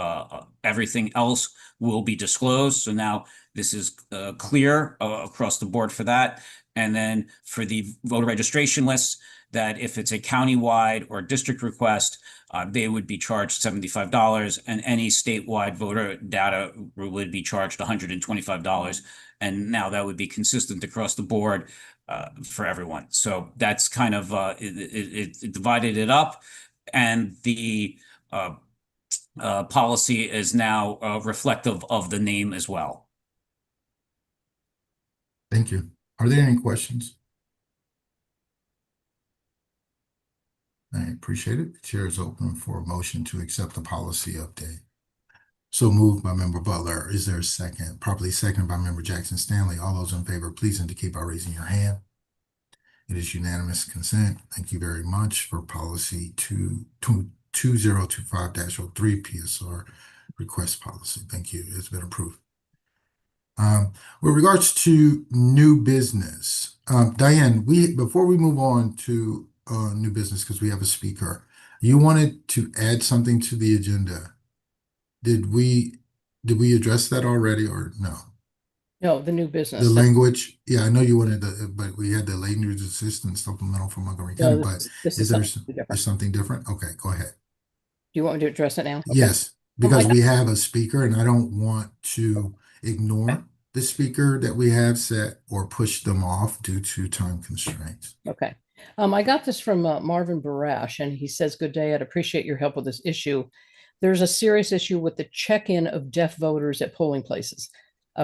[SPEAKER 4] Everything else will be disclosed. So now this is clear across the board for that. And then for the voter registration lists, that if it's a countywide or district request, they would be charged $75, and any statewide voter data would be charged $125. And now that would be consistent across the board for everyone. So that's kind of, it divided it up, and the policy is now reflective of the name as well.
[SPEAKER 1] Thank you. Are there any questions? I appreciate it. The chair is open for a motion to accept the policy update. So moved by Member Butler. Is there a second? Properly seconded by Member Jackson Stanley. All those in favor, please indicate by raising your hand. It is unanimous consent. Thank you very much for policy 2025-03 PSR request policy. Thank you. It's been approved. With regards to new business, Diane, before we move on to new business, because we have a speaker, you wanted to add something to the agenda. Did we address that already or no?
[SPEAKER 2] No, the new business.
[SPEAKER 1] The language, yeah, I know you wanted but we had the language assistance supplemental from Montgomery County, but is there something different? Okay, go ahead.
[SPEAKER 2] Do you want me to address it now? Okay.
[SPEAKER 1] Yes, because we have a speaker and I don't want to ignore the speaker that we have set or push them off due to time constraints.
[SPEAKER 2] Okay. I got this from Marvin Barash, and he says, "Good day. I'd appreciate your help with this issue. There's a serious issue with the check-in of deaf voters at polling places,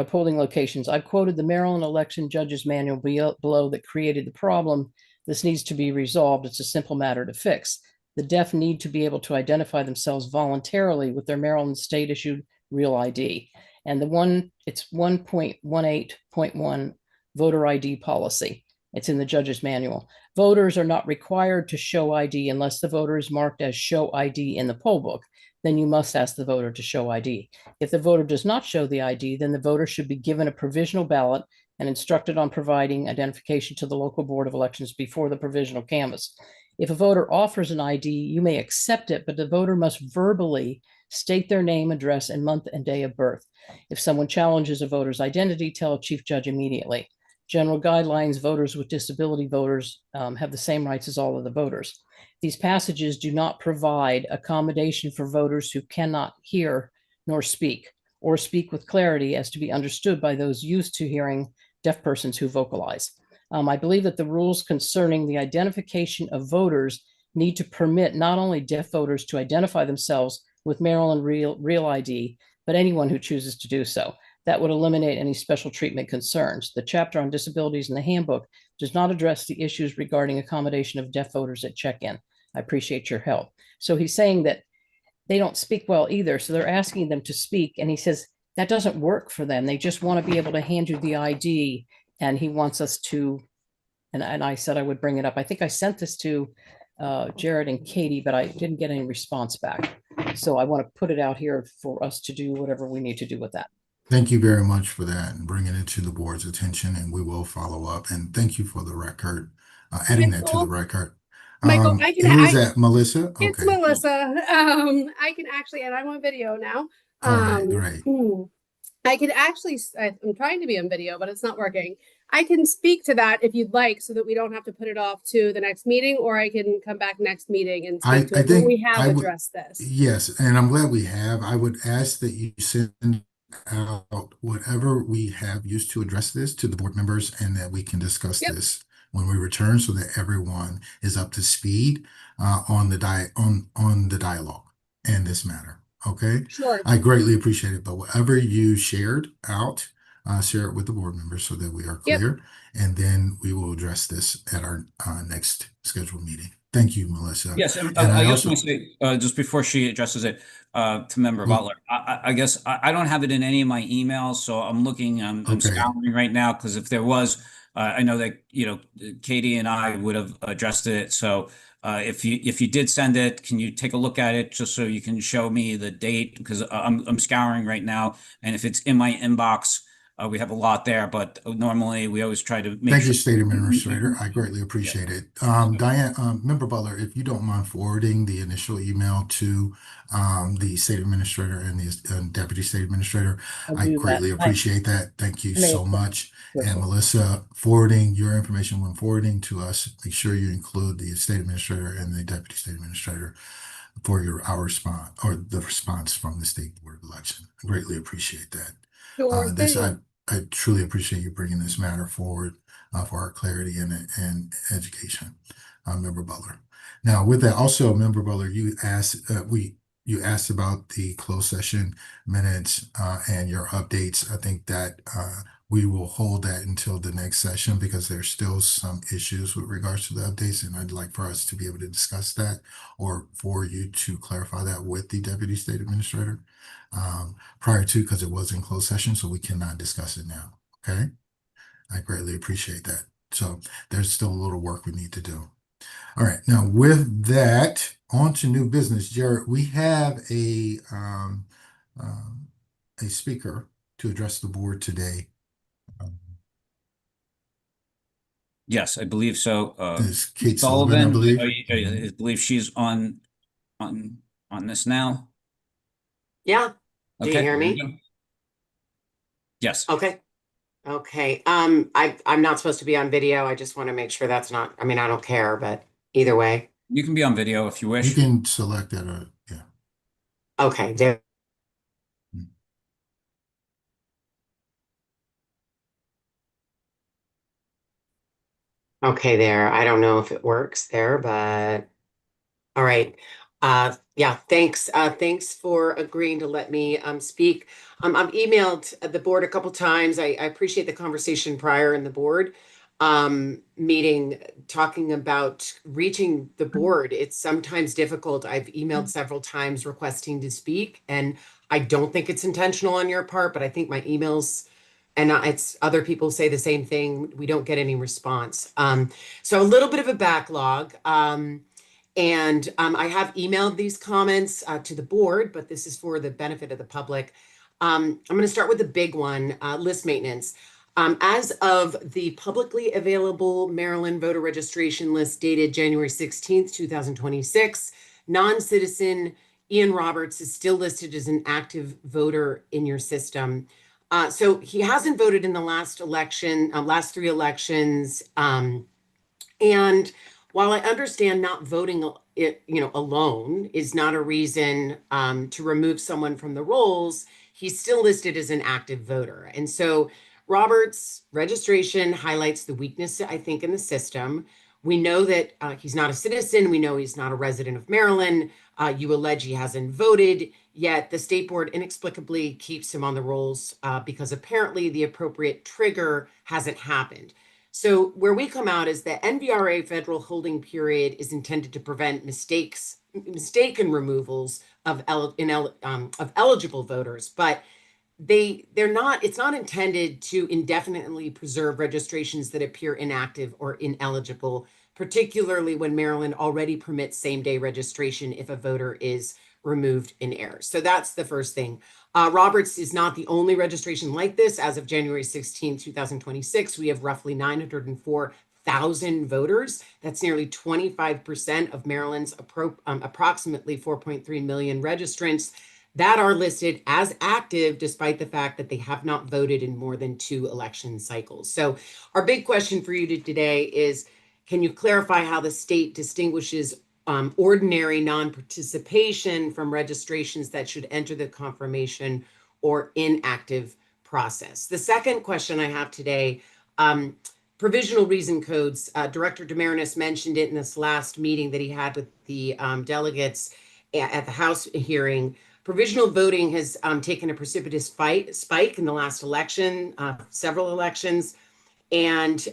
[SPEAKER 2] polling locations. I quoted the Maryland Election Judges Manual below that created the problem. This needs to be resolved. It's a simple matter to fix. The deaf need to be able to identify themselves voluntarily with their Maryland state-issued real ID." And it's 1.18.1 voter ID policy. It's in the judge's manual. Voters are not required to show ID unless the voter is marked as show ID in the poll book. Then you must ask the voter to show ID. If the voter does not show the ID, then the voter should be given a provisional ballot and instructed on providing identification to the local board of elections before the provisional canvass. If a voter offers an ID, you may accept it, but the voter must verbally state their name, address, and month and day of birth. If someone challenges a voter's identity, tell a chief judge immediately. General guidelines: voters with disability voters have the same rights as all of the voters. These passages do not provide accommodation for voters who cannot hear nor speak, or speak with clarity as to be understood by those used to hearing deaf persons who vocalize. I believe that the rules concerning the identification of voters need to permit not only deaf voters to identify themselves with Maryland Real ID, but anyone who chooses to do so. That would eliminate any special treatment concerns. The chapter on disabilities in the handbook does not address the issues regarding accommodation of deaf voters at check-in. I appreciate your help. So he's saying that they don't speak well either, so they're asking them to speak, and he says that doesn't work for them. They just want to be able to hand you the ID, and he wants us to, and I said I would bring it up. I think I sent this to Jared and Katie, but I didn't get any response back. So I want to put it out here for us to do whatever we need to do with that.
[SPEAKER 1] Thank you very much for that and bringing it to the board's attention, and we will follow up. And thank you for the record, adding that to the record.
[SPEAKER 12] Michael,
[SPEAKER 1] who is that? Melissa?
[SPEAKER 12] It's
[SPEAKER 1] Okay.
[SPEAKER 12] Melissa. I can actually, and I'm on video now.
[SPEAKER 1] All right, great.
[SPEAKER 12] I can actually, I'm trying to be on video, but it's not working. I can speak to that if you'd like, so that we don't have to put it off to the next meeting, or I can come back next meeting and speak to it. But we have addressed this.
[SPEAKER 1] Yes, and I'm glad we have. I would ask that you send out whatever we have used to address this to the board members, and that we can discuss this when we return, so that everyone is up to speed on the dialogue and this matter. Okay.
[SPEAKER 12] Sure.
[SPEAKER 1] I greatly appreciate it. But whatever you shared out, share it with the board members so that we are clear, and then we will address this at our next scheduled meeting. Thank you, Melissa.
[SPEAKER 4] Yes, and I just want to say, just before she addresses it to Member Butler, I guess I don't have it in any of my emails, so I'm looking, I'm scouring right now, because if there was, I know that, Katie and I would have addressed it. So if you did send it, can you take a look at it just so you can show me the date? Because I'm scouring right now, and if it's in my inbox, we have a lot there, but normally we always try to make
[SPEAKER 1] Thank you, State Administrator. I greatly appreciate it. Diane, Member Butler, if you don't mind forwarding the initial email to the State Administrator and the Deputy State Administrator, I greatly appreciate that. Thank you so much. And Melissa, forwarding your information when forwarding to us, make sure you include the State Administrator and the Deputy State Administrator for our response, or the response from the State Board of Election. I greatly appreciate that.
[SPEAKER 12] Sure,
[SPEAKER 1] I truly appreciate you bringing this matter forward for our clarity and education, Member Butler. Now, with that, also, Member Butler, you asked you asked about the closed session minutes and your updates. I think that we will hold that until the next session, because there's still some issues with regards to the updates, and I'd like for us to be able to discuss that, or for you to clarify that with the Deputy State Administrator prior to, because it was in closed session, so we cannot discuss it now. Okay, I greatly appreciate that. So there's still a little work we need to do. All right, now with that, on to new business. Jared, we have a speaker to address the board today.
[SPEAKER 4] Yes, I believe so.
[SPEAKER 1] Is Kate Sullivan, I believe.
[SPEAKER 4] I believe she's on this now.
[SPEAKER 13] Yeah. Do you hear me?
[SPEAKER 4] Yes.
[SPEAKER 13] Okay. I'm not supposed to be on video. I just want to make sure that's not, I mean, I don't care, but either way.
[SPEAKER 4] You can be on video if you wish.
[SPEAKER 1] You can select that. Yeah.
[SPEAKER 13] Okay. Okay, there. I don't know if it works there, but all right. Yeah, thanks. Thanks for agreeing to let me speak. I've emailed the board a couple times. I appreciate the conversation prior in the board meeting, talking about reaching the board. It's sometimes difficult. I've emailed several times requesting to speak, and I don't think it's intentional on your part, but I think my emails And it's other people say the same thing. We don't get any response. So a little bit of a backlog. I have emailed these comments to the board, but this is for the benefit of the public. I'm going to start with the big one, list maintenance. As of the publicly available Maryland voter registration list dated January 16th, 2026, non-citizen Ian Roberts is still listed as an active voter in your system. So he hasn't voted in the last election, last 3 elections. And while I understand not voting alone is not a reason to remove someone from the rolls, he's still listed as an active voter. And so Robert's registration highlights the weakness, I think, in the system. We know that he's not a citizen. We know he's not a resident of Maryland. You allege he hasn't voted, yet the state board inexplicably keeps him on the rolls because apparently the appropriate trigger hasn't happened. So where we come out is that NVRA federal holding period is intended to prevent mistaken removals of eligible voters, but it's not intended to indefinitely preserve registrations that appear inactive or ineligible, particularly when Maryland already permits same-day registration if a voter is removed in error. So that's the first thing. Roberts is not the only registration like this. As of January 16, 2026, we have roughly 904,000 voters. That's nearly 25% of Maryland's approximately 4.3 million registrants that are listed as active despite the fact that they have not voted in more than 2 election cycles. So our big question for you today is, can you clarify how the state distinguishes ordinary non-participation from registrations that should enter the confirmation or inactive process? The second question I have today, provisional reason codes. Director Demarinis mentioned it in this last meeting that he had with the delegates at the House hearing. Provisional voting has taken a precipitous spike in the last election, several elections. And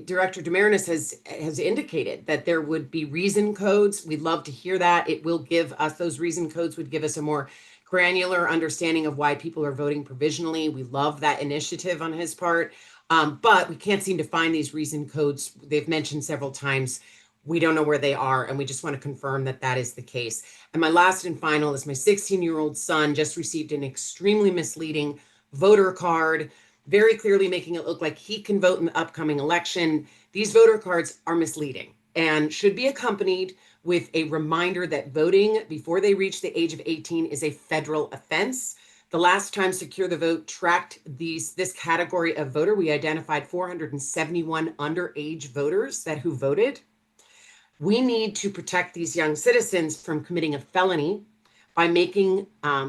[SPEAKER 13] Director Demarinis has indicated that there would be reason codes. We'd love to hear that. It will give us, those reason codes would give us a more granular understanding of why people are voting provisionally. We love that initiative on his part, but we can't seem to find these reason codes. They've mentioned several times. We don't know where they are, and we just want to confirm that that is the case. And my last and final is my 16-year-old son just received an extremely misleading voter card, very clearly making it look like he can vote in the upcoming election. These voter cards are misleading and should be accompanied with a reminder that voting before they reach the age of 18 is a federal offense. The last time Secure the Vote tracked this category of voter, we identified 471 underage voters who voted. We need to protect these young citizens from committing a felony by making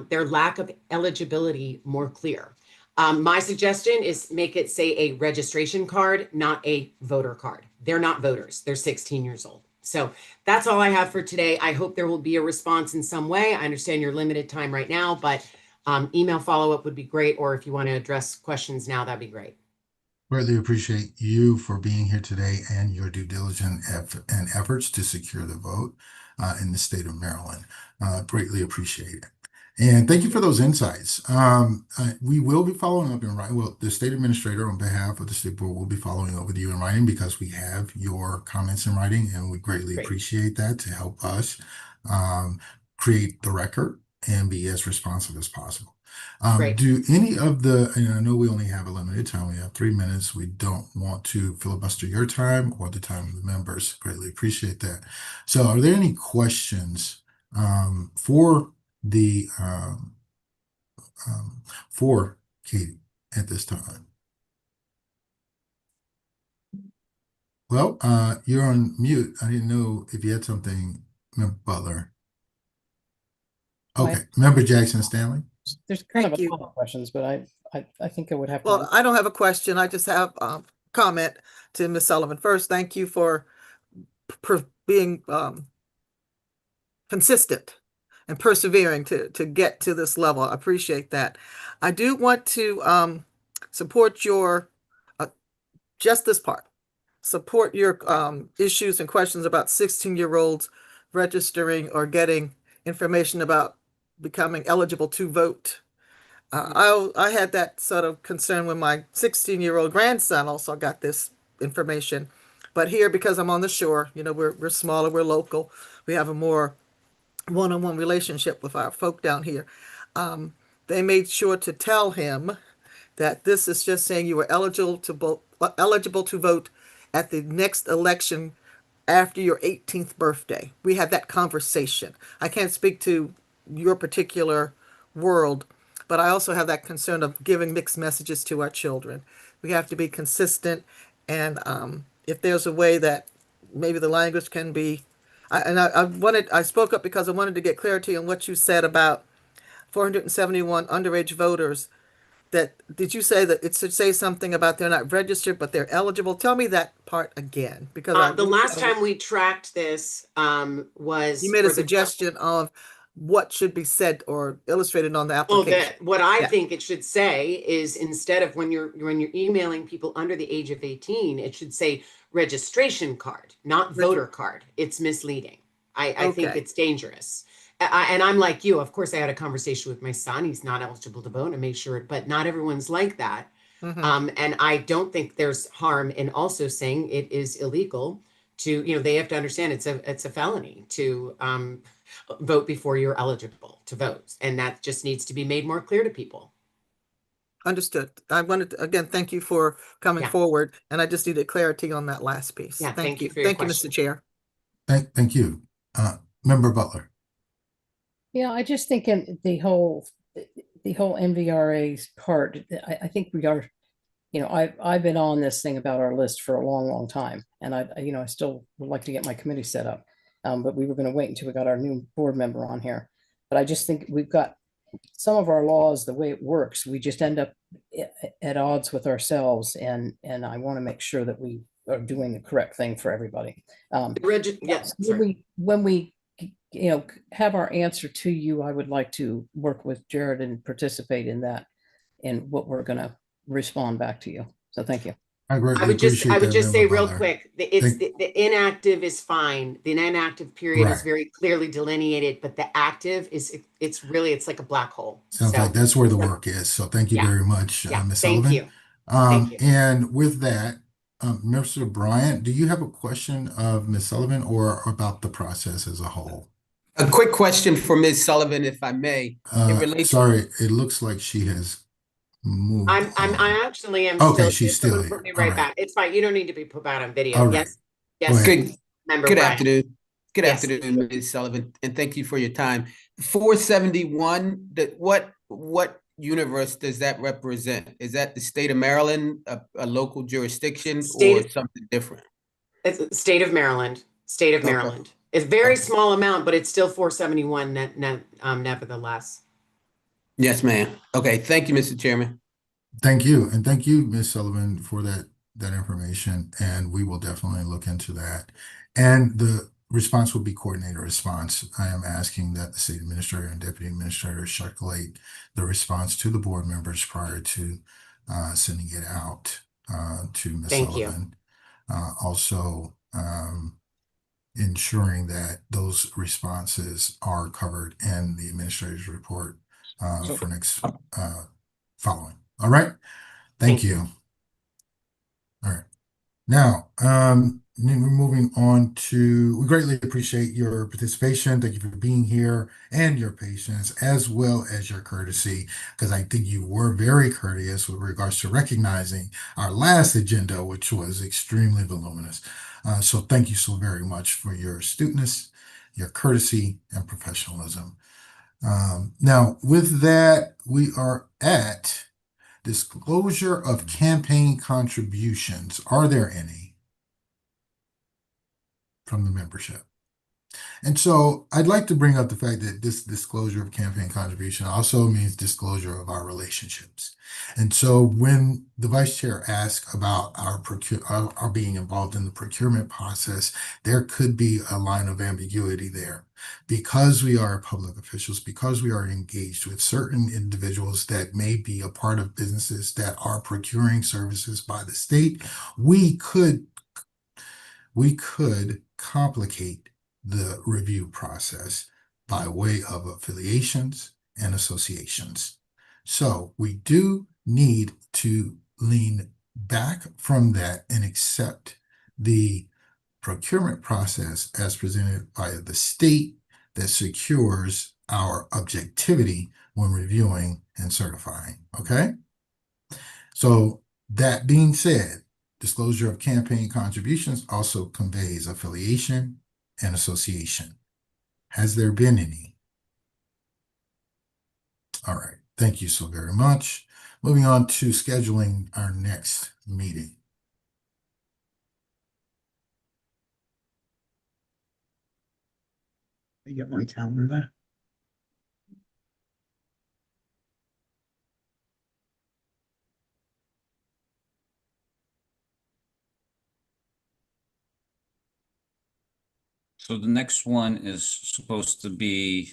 [SPEAKER 13] their lack of eligibility more clear. My suggestion is make it say a registration card, not a voter card. They're not voters. They're 16 years old. So that's all I have for today. I hope there will be a response in some way. I understand your limited time right now, but email follow-up would be great. Or if you want to address questions now, that'd be great.
[SPEAKER 1] Greatly appreciate you for being here today and your due diligence and efforts to secure the vote in the state of Maryland. Greatly appreciate it. And thank you for those insights. We will be following up in writing. Well, the state administrator on behalf of the state board will be following up with you in writing because we have your comments in writing, and we greatly appreciate that to help us create the record and be as responsive as possible. Do any of and I know we only have a limited time, we have 3 minutes. We don't want to filibuster your time or the time of the members. Greatly appreciate that. So are there any questions for Katie at this time? Well, you're on mute. I didn't know if you had something, Member Butler. Okay, Member Jackson Stanley.
[SPEAKER 2] There's kind of a couple of questions, but I think I would have to.
[SPEAKER 3] Well, I don't have a question. I just have a comment to Ms. Sullivan. First, thank you for being consistent and persevering to get to this level. I appreciate that. I do want to support your, just this part, support your issues and questions about 16-year-olds registering or getting information about becoming eligible to vote. I had that sort of concern when my 16-year-old grandson also got this information. But here, because I'm on the shore, we're smaller, we're local, we have a more one-on-one relationship with our folk down here. They made sure to tell him that this is just saying you were eligible to vote at the next election after your 18th birthday. We had that conversation. I can't speak to your particular world, but I also have that concern of giving mixed messages to our children. We have to be consistent, and if there's a way that maybe the language can be, I spoke up because I wanted to get clarity on what you said about 471 underage voters. Did you say that it should say something about they're not registered, but they're eligible? Tell me that part again, because
[SPEAKER 13] The last time we tracked this, was.
[SPEAKER 3] you made a
[SPEAKER 13] for the-
[SPEAKER 3] suggestion of what should be said or illustrated on the
[SPEAKER 13] Oh,
[SPEAKER 3] application.
[SPEAKER 13] what I
[SPEAKER 3] Yeah.
[SPEAKER 13] think it should say is, instead of when you're emailing people under the age of 18, it should say registration card, not voter card. It's misleading. I think
[SPEAKER 3] Okay.
[SPEAKER 13] it's dangerous. And I'm like you, of course, I had a conversation with my son. He's not eligible to vote, and make sure, but not everyone's like that.
[SPEAKER 3] Mhm.
[SPEAKER 13] And I don't think there's harm in also saying it is illegal to, they have to understand it's a felony to vote before you're eligible to vote. And that just needs to be made more clear to people.
[SPEAKER 3] Understood. I wanted to, again, thank you for coming
[SPEAKER 13] Yeah.
[SPEAKER 3] forward, and I just needed clarity on that last piece.
[SPEAKER 13] Yeah,
[SPEAKER 3] Thank you.
[SPEAKER 13] for your
[SPEAKER 3] Thank you, Mr.
[SPEAKER 13] question.
[SPEAKER 3] Chair.
[SPEAKER 1] Thank you. Member Butler.
[SPEAKER 2] Yeah, I just think in the whole MVRA's part, I think we are, I've been on this thing about our list for a long, long time. And I still would like to get my committee set up. But we were going to wait until we got our new board member on here. But I just think we've got some of our laws, the way it works, we just end up at odds with ourselves. And I want to make sure that we are doing the correct thing for everybody.
[SPEAKER 13] Yes.
[SPEAKER 2] When we have our answer to you, I would like to work with Jared and participate in that, in what we're going to respond back to you. So thank you.
[SPEAKER 1] I greatly
[SPEAKER 13] I would just
[SPEAKER 1] appreciate that,
[SPEAKER 13] say
[SPEAKER 1] Member
[SPEAKER 13] real
[SPEAKER 1] Butler.
[SPEAKER 13] quick,
[SPEAKER 1] Thank-
[SPEAKER 13] the inactive is fine. The inactive period is
[SPEAKER 1] Right.
[SPEAKER 13] very clearly delineated, but the active it's like a black hole.
[SPEAKER 1] Sounds
[SPEAKER 13] So,
[SPEAKER 1] like that's where the work is. So thank you
[SPEAKER 13] Yeah.
[SPEAKER 1] very much,
[SPEAKER 13] yeah,
[SPEAKER 1] Ms.
[SPEAKER 13] thank
[SPEAKER 1] Sullivan.
[SPEAKER 13] you. Thank you.
[SPEAKER 1] And with that, Mr. Bryant, do you have a question of Ms. Sullivan or about the process as a whole?
[SPEAKER 7] A quick question for Ms. Sullivan, if I may. It relates.
[SPEAKER 1] Sorry, it looks like she has moved
[SPEAKER 13] I
[SPEAKER 1] on.
[SPEAKER 13] actually am
[SPEAKER 1] Okay,
[SPEAKER 13] still.
[SPEAKER 1] she's
[SPEAKER 13] Someone
[SPEAKER 1] still
[SPEAKER 13] put
[SPEAKER 1] here.
[SPEAKER 13] me right
[SPEAKER 1] All right.
[SPEAKER 13] back. It's fine. You don't need to be put back on video.
[SPEAKER 1] All right.
[SPEAKER 13] Yes.
[SPEAKER 1] Go
[SPEAKER 13] Yes.
[SPEAKER 1] ahead.
[SPEAKER 7] Good,
[SPEAKER 13] Member
[SPEAKER 7] good
[SPEAKER 13] Bryant.
[SPEAKER 7] afternoon. Good
[SPEAKER 13] Yes.
[SPEAKER 7] afternoon, Ms. Sullivan, and thank you for your time. 471, what universe does that represent? Is that the state of Maryland, a local jurisdiction,
[SPEAKER 13] State
[SPEAKER 7] or
[SPEAKER 13] of-
[SPEAKER 7] something different?
[SPEAKER 13] It's the state of Maryland. State of
[SPEAKER 7] Okay.
[SPEAKER 13] Maryland. It's a very
[SPEAKER 7] Okay.
[SPEAKER 13] small amount, but it's still 471 nevertheless.
[SPEAKER 7] Yes, ma'am. Okay, thank you, Mr. Chairman.
[SPEAKER 1] Thank you. And thank you, Ms. Sullivan, for that information. And we will definitely look into that. And the response will be coordinated response. I am asking that the state administrator and deputy administrator circulate the response to the board members prior to sending it out to Ms.
[SPEAKER 13] Thank you.
[SPEAKER 1] Sullivan. Also, ensuring that those responses are covered in the administrator's report for next following. All right. Thank you. All right. Now, we're moving on to, we greatly appreciate your participation. Thank you for being here and your patience, as well as your courtesy, because I think you were very courteous with regards to recognizing our last agenda, which was extremely voluminous. So thank you so very much for your astuteness, your courtesy, and professionalism. Now, with that, we are at disclosure of campaign contributions. Are there any from the membership? And so I'd like to bring up the fact that this disclosure of campaign contribution also means disclosure of our relationships. And so when the vice chair asked about our being involved in the procurement process, there could be a line of ambiguity there. Because we are public officials, because we are engaged with certain individuals that may be a part of businesses that are procuring services by the state, we could complicate the review process by way of affiliations and associations. So we do need to lean back from that and accept the procurement process as presented by the state that secures our objectivity when reviewing and certifying. Okay? So that being said, disclosure of campaign contributions also conveys affiliation and association. Has there been any? All right. Thank you so very much. Moving on to scheduling our next meeting.
[SPEAKER 5] You get my calendar there?
[SPEAKER 4] So the next one is supposed to be,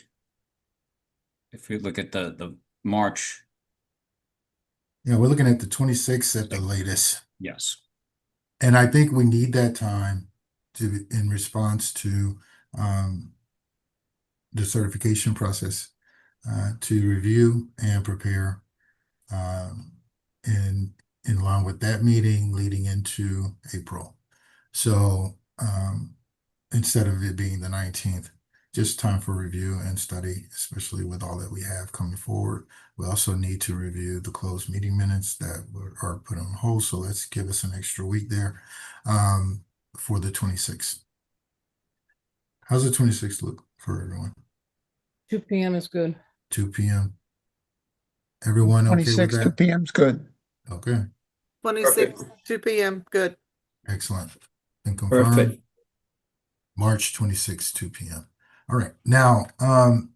[SPEAKER 4] if we look at the March,
[SPEAKER 1] Yeah, we're looking at the 26th at the latest.
[SPEAKER 4] yes.
[SPEAKER 1] And I think we need that time to, in response to the certification process, to review and prepare in line with that meeting leading into April. So instead of it being the 19th, just time for review and study, especially with all that we have coming forward. We also need to review the closed meeting minutes that are put on hold. So let's give us an extra week there for the 26th. How's the 26th look for everyone?
[SPEAKER 2] 2 p.m. is good.
[SPEAKER 1] 2 p.m. Everyone okay with
[SPEAKER 5] 26, 2
[SPEAKER 1] that?
[SPEAKER 5] p.m. is good.
[SPEAKER 1] Okay,
[SPEAKER 3] 26, 2 p.m. Good.
[SPEAKER 1] excellent. And confirm
[SPEAKER 7] Perfect.
[SPEAKER 1] March 26, 2 p.m. All right. Now,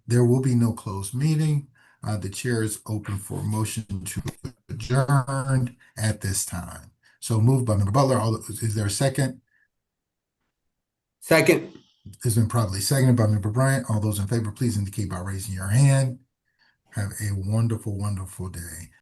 [SPEAKER 1] there will be no closed meeting. The chair is open for motion to adjourn at this time. So moved by Member Butler. Is there a second?
[SPEAKER 7] Second.
[SPEAKER 1] It's been properly seconded by Member Bryant. All those in favor, please indicate by raising your hand. Have a wonderful, wonderful day.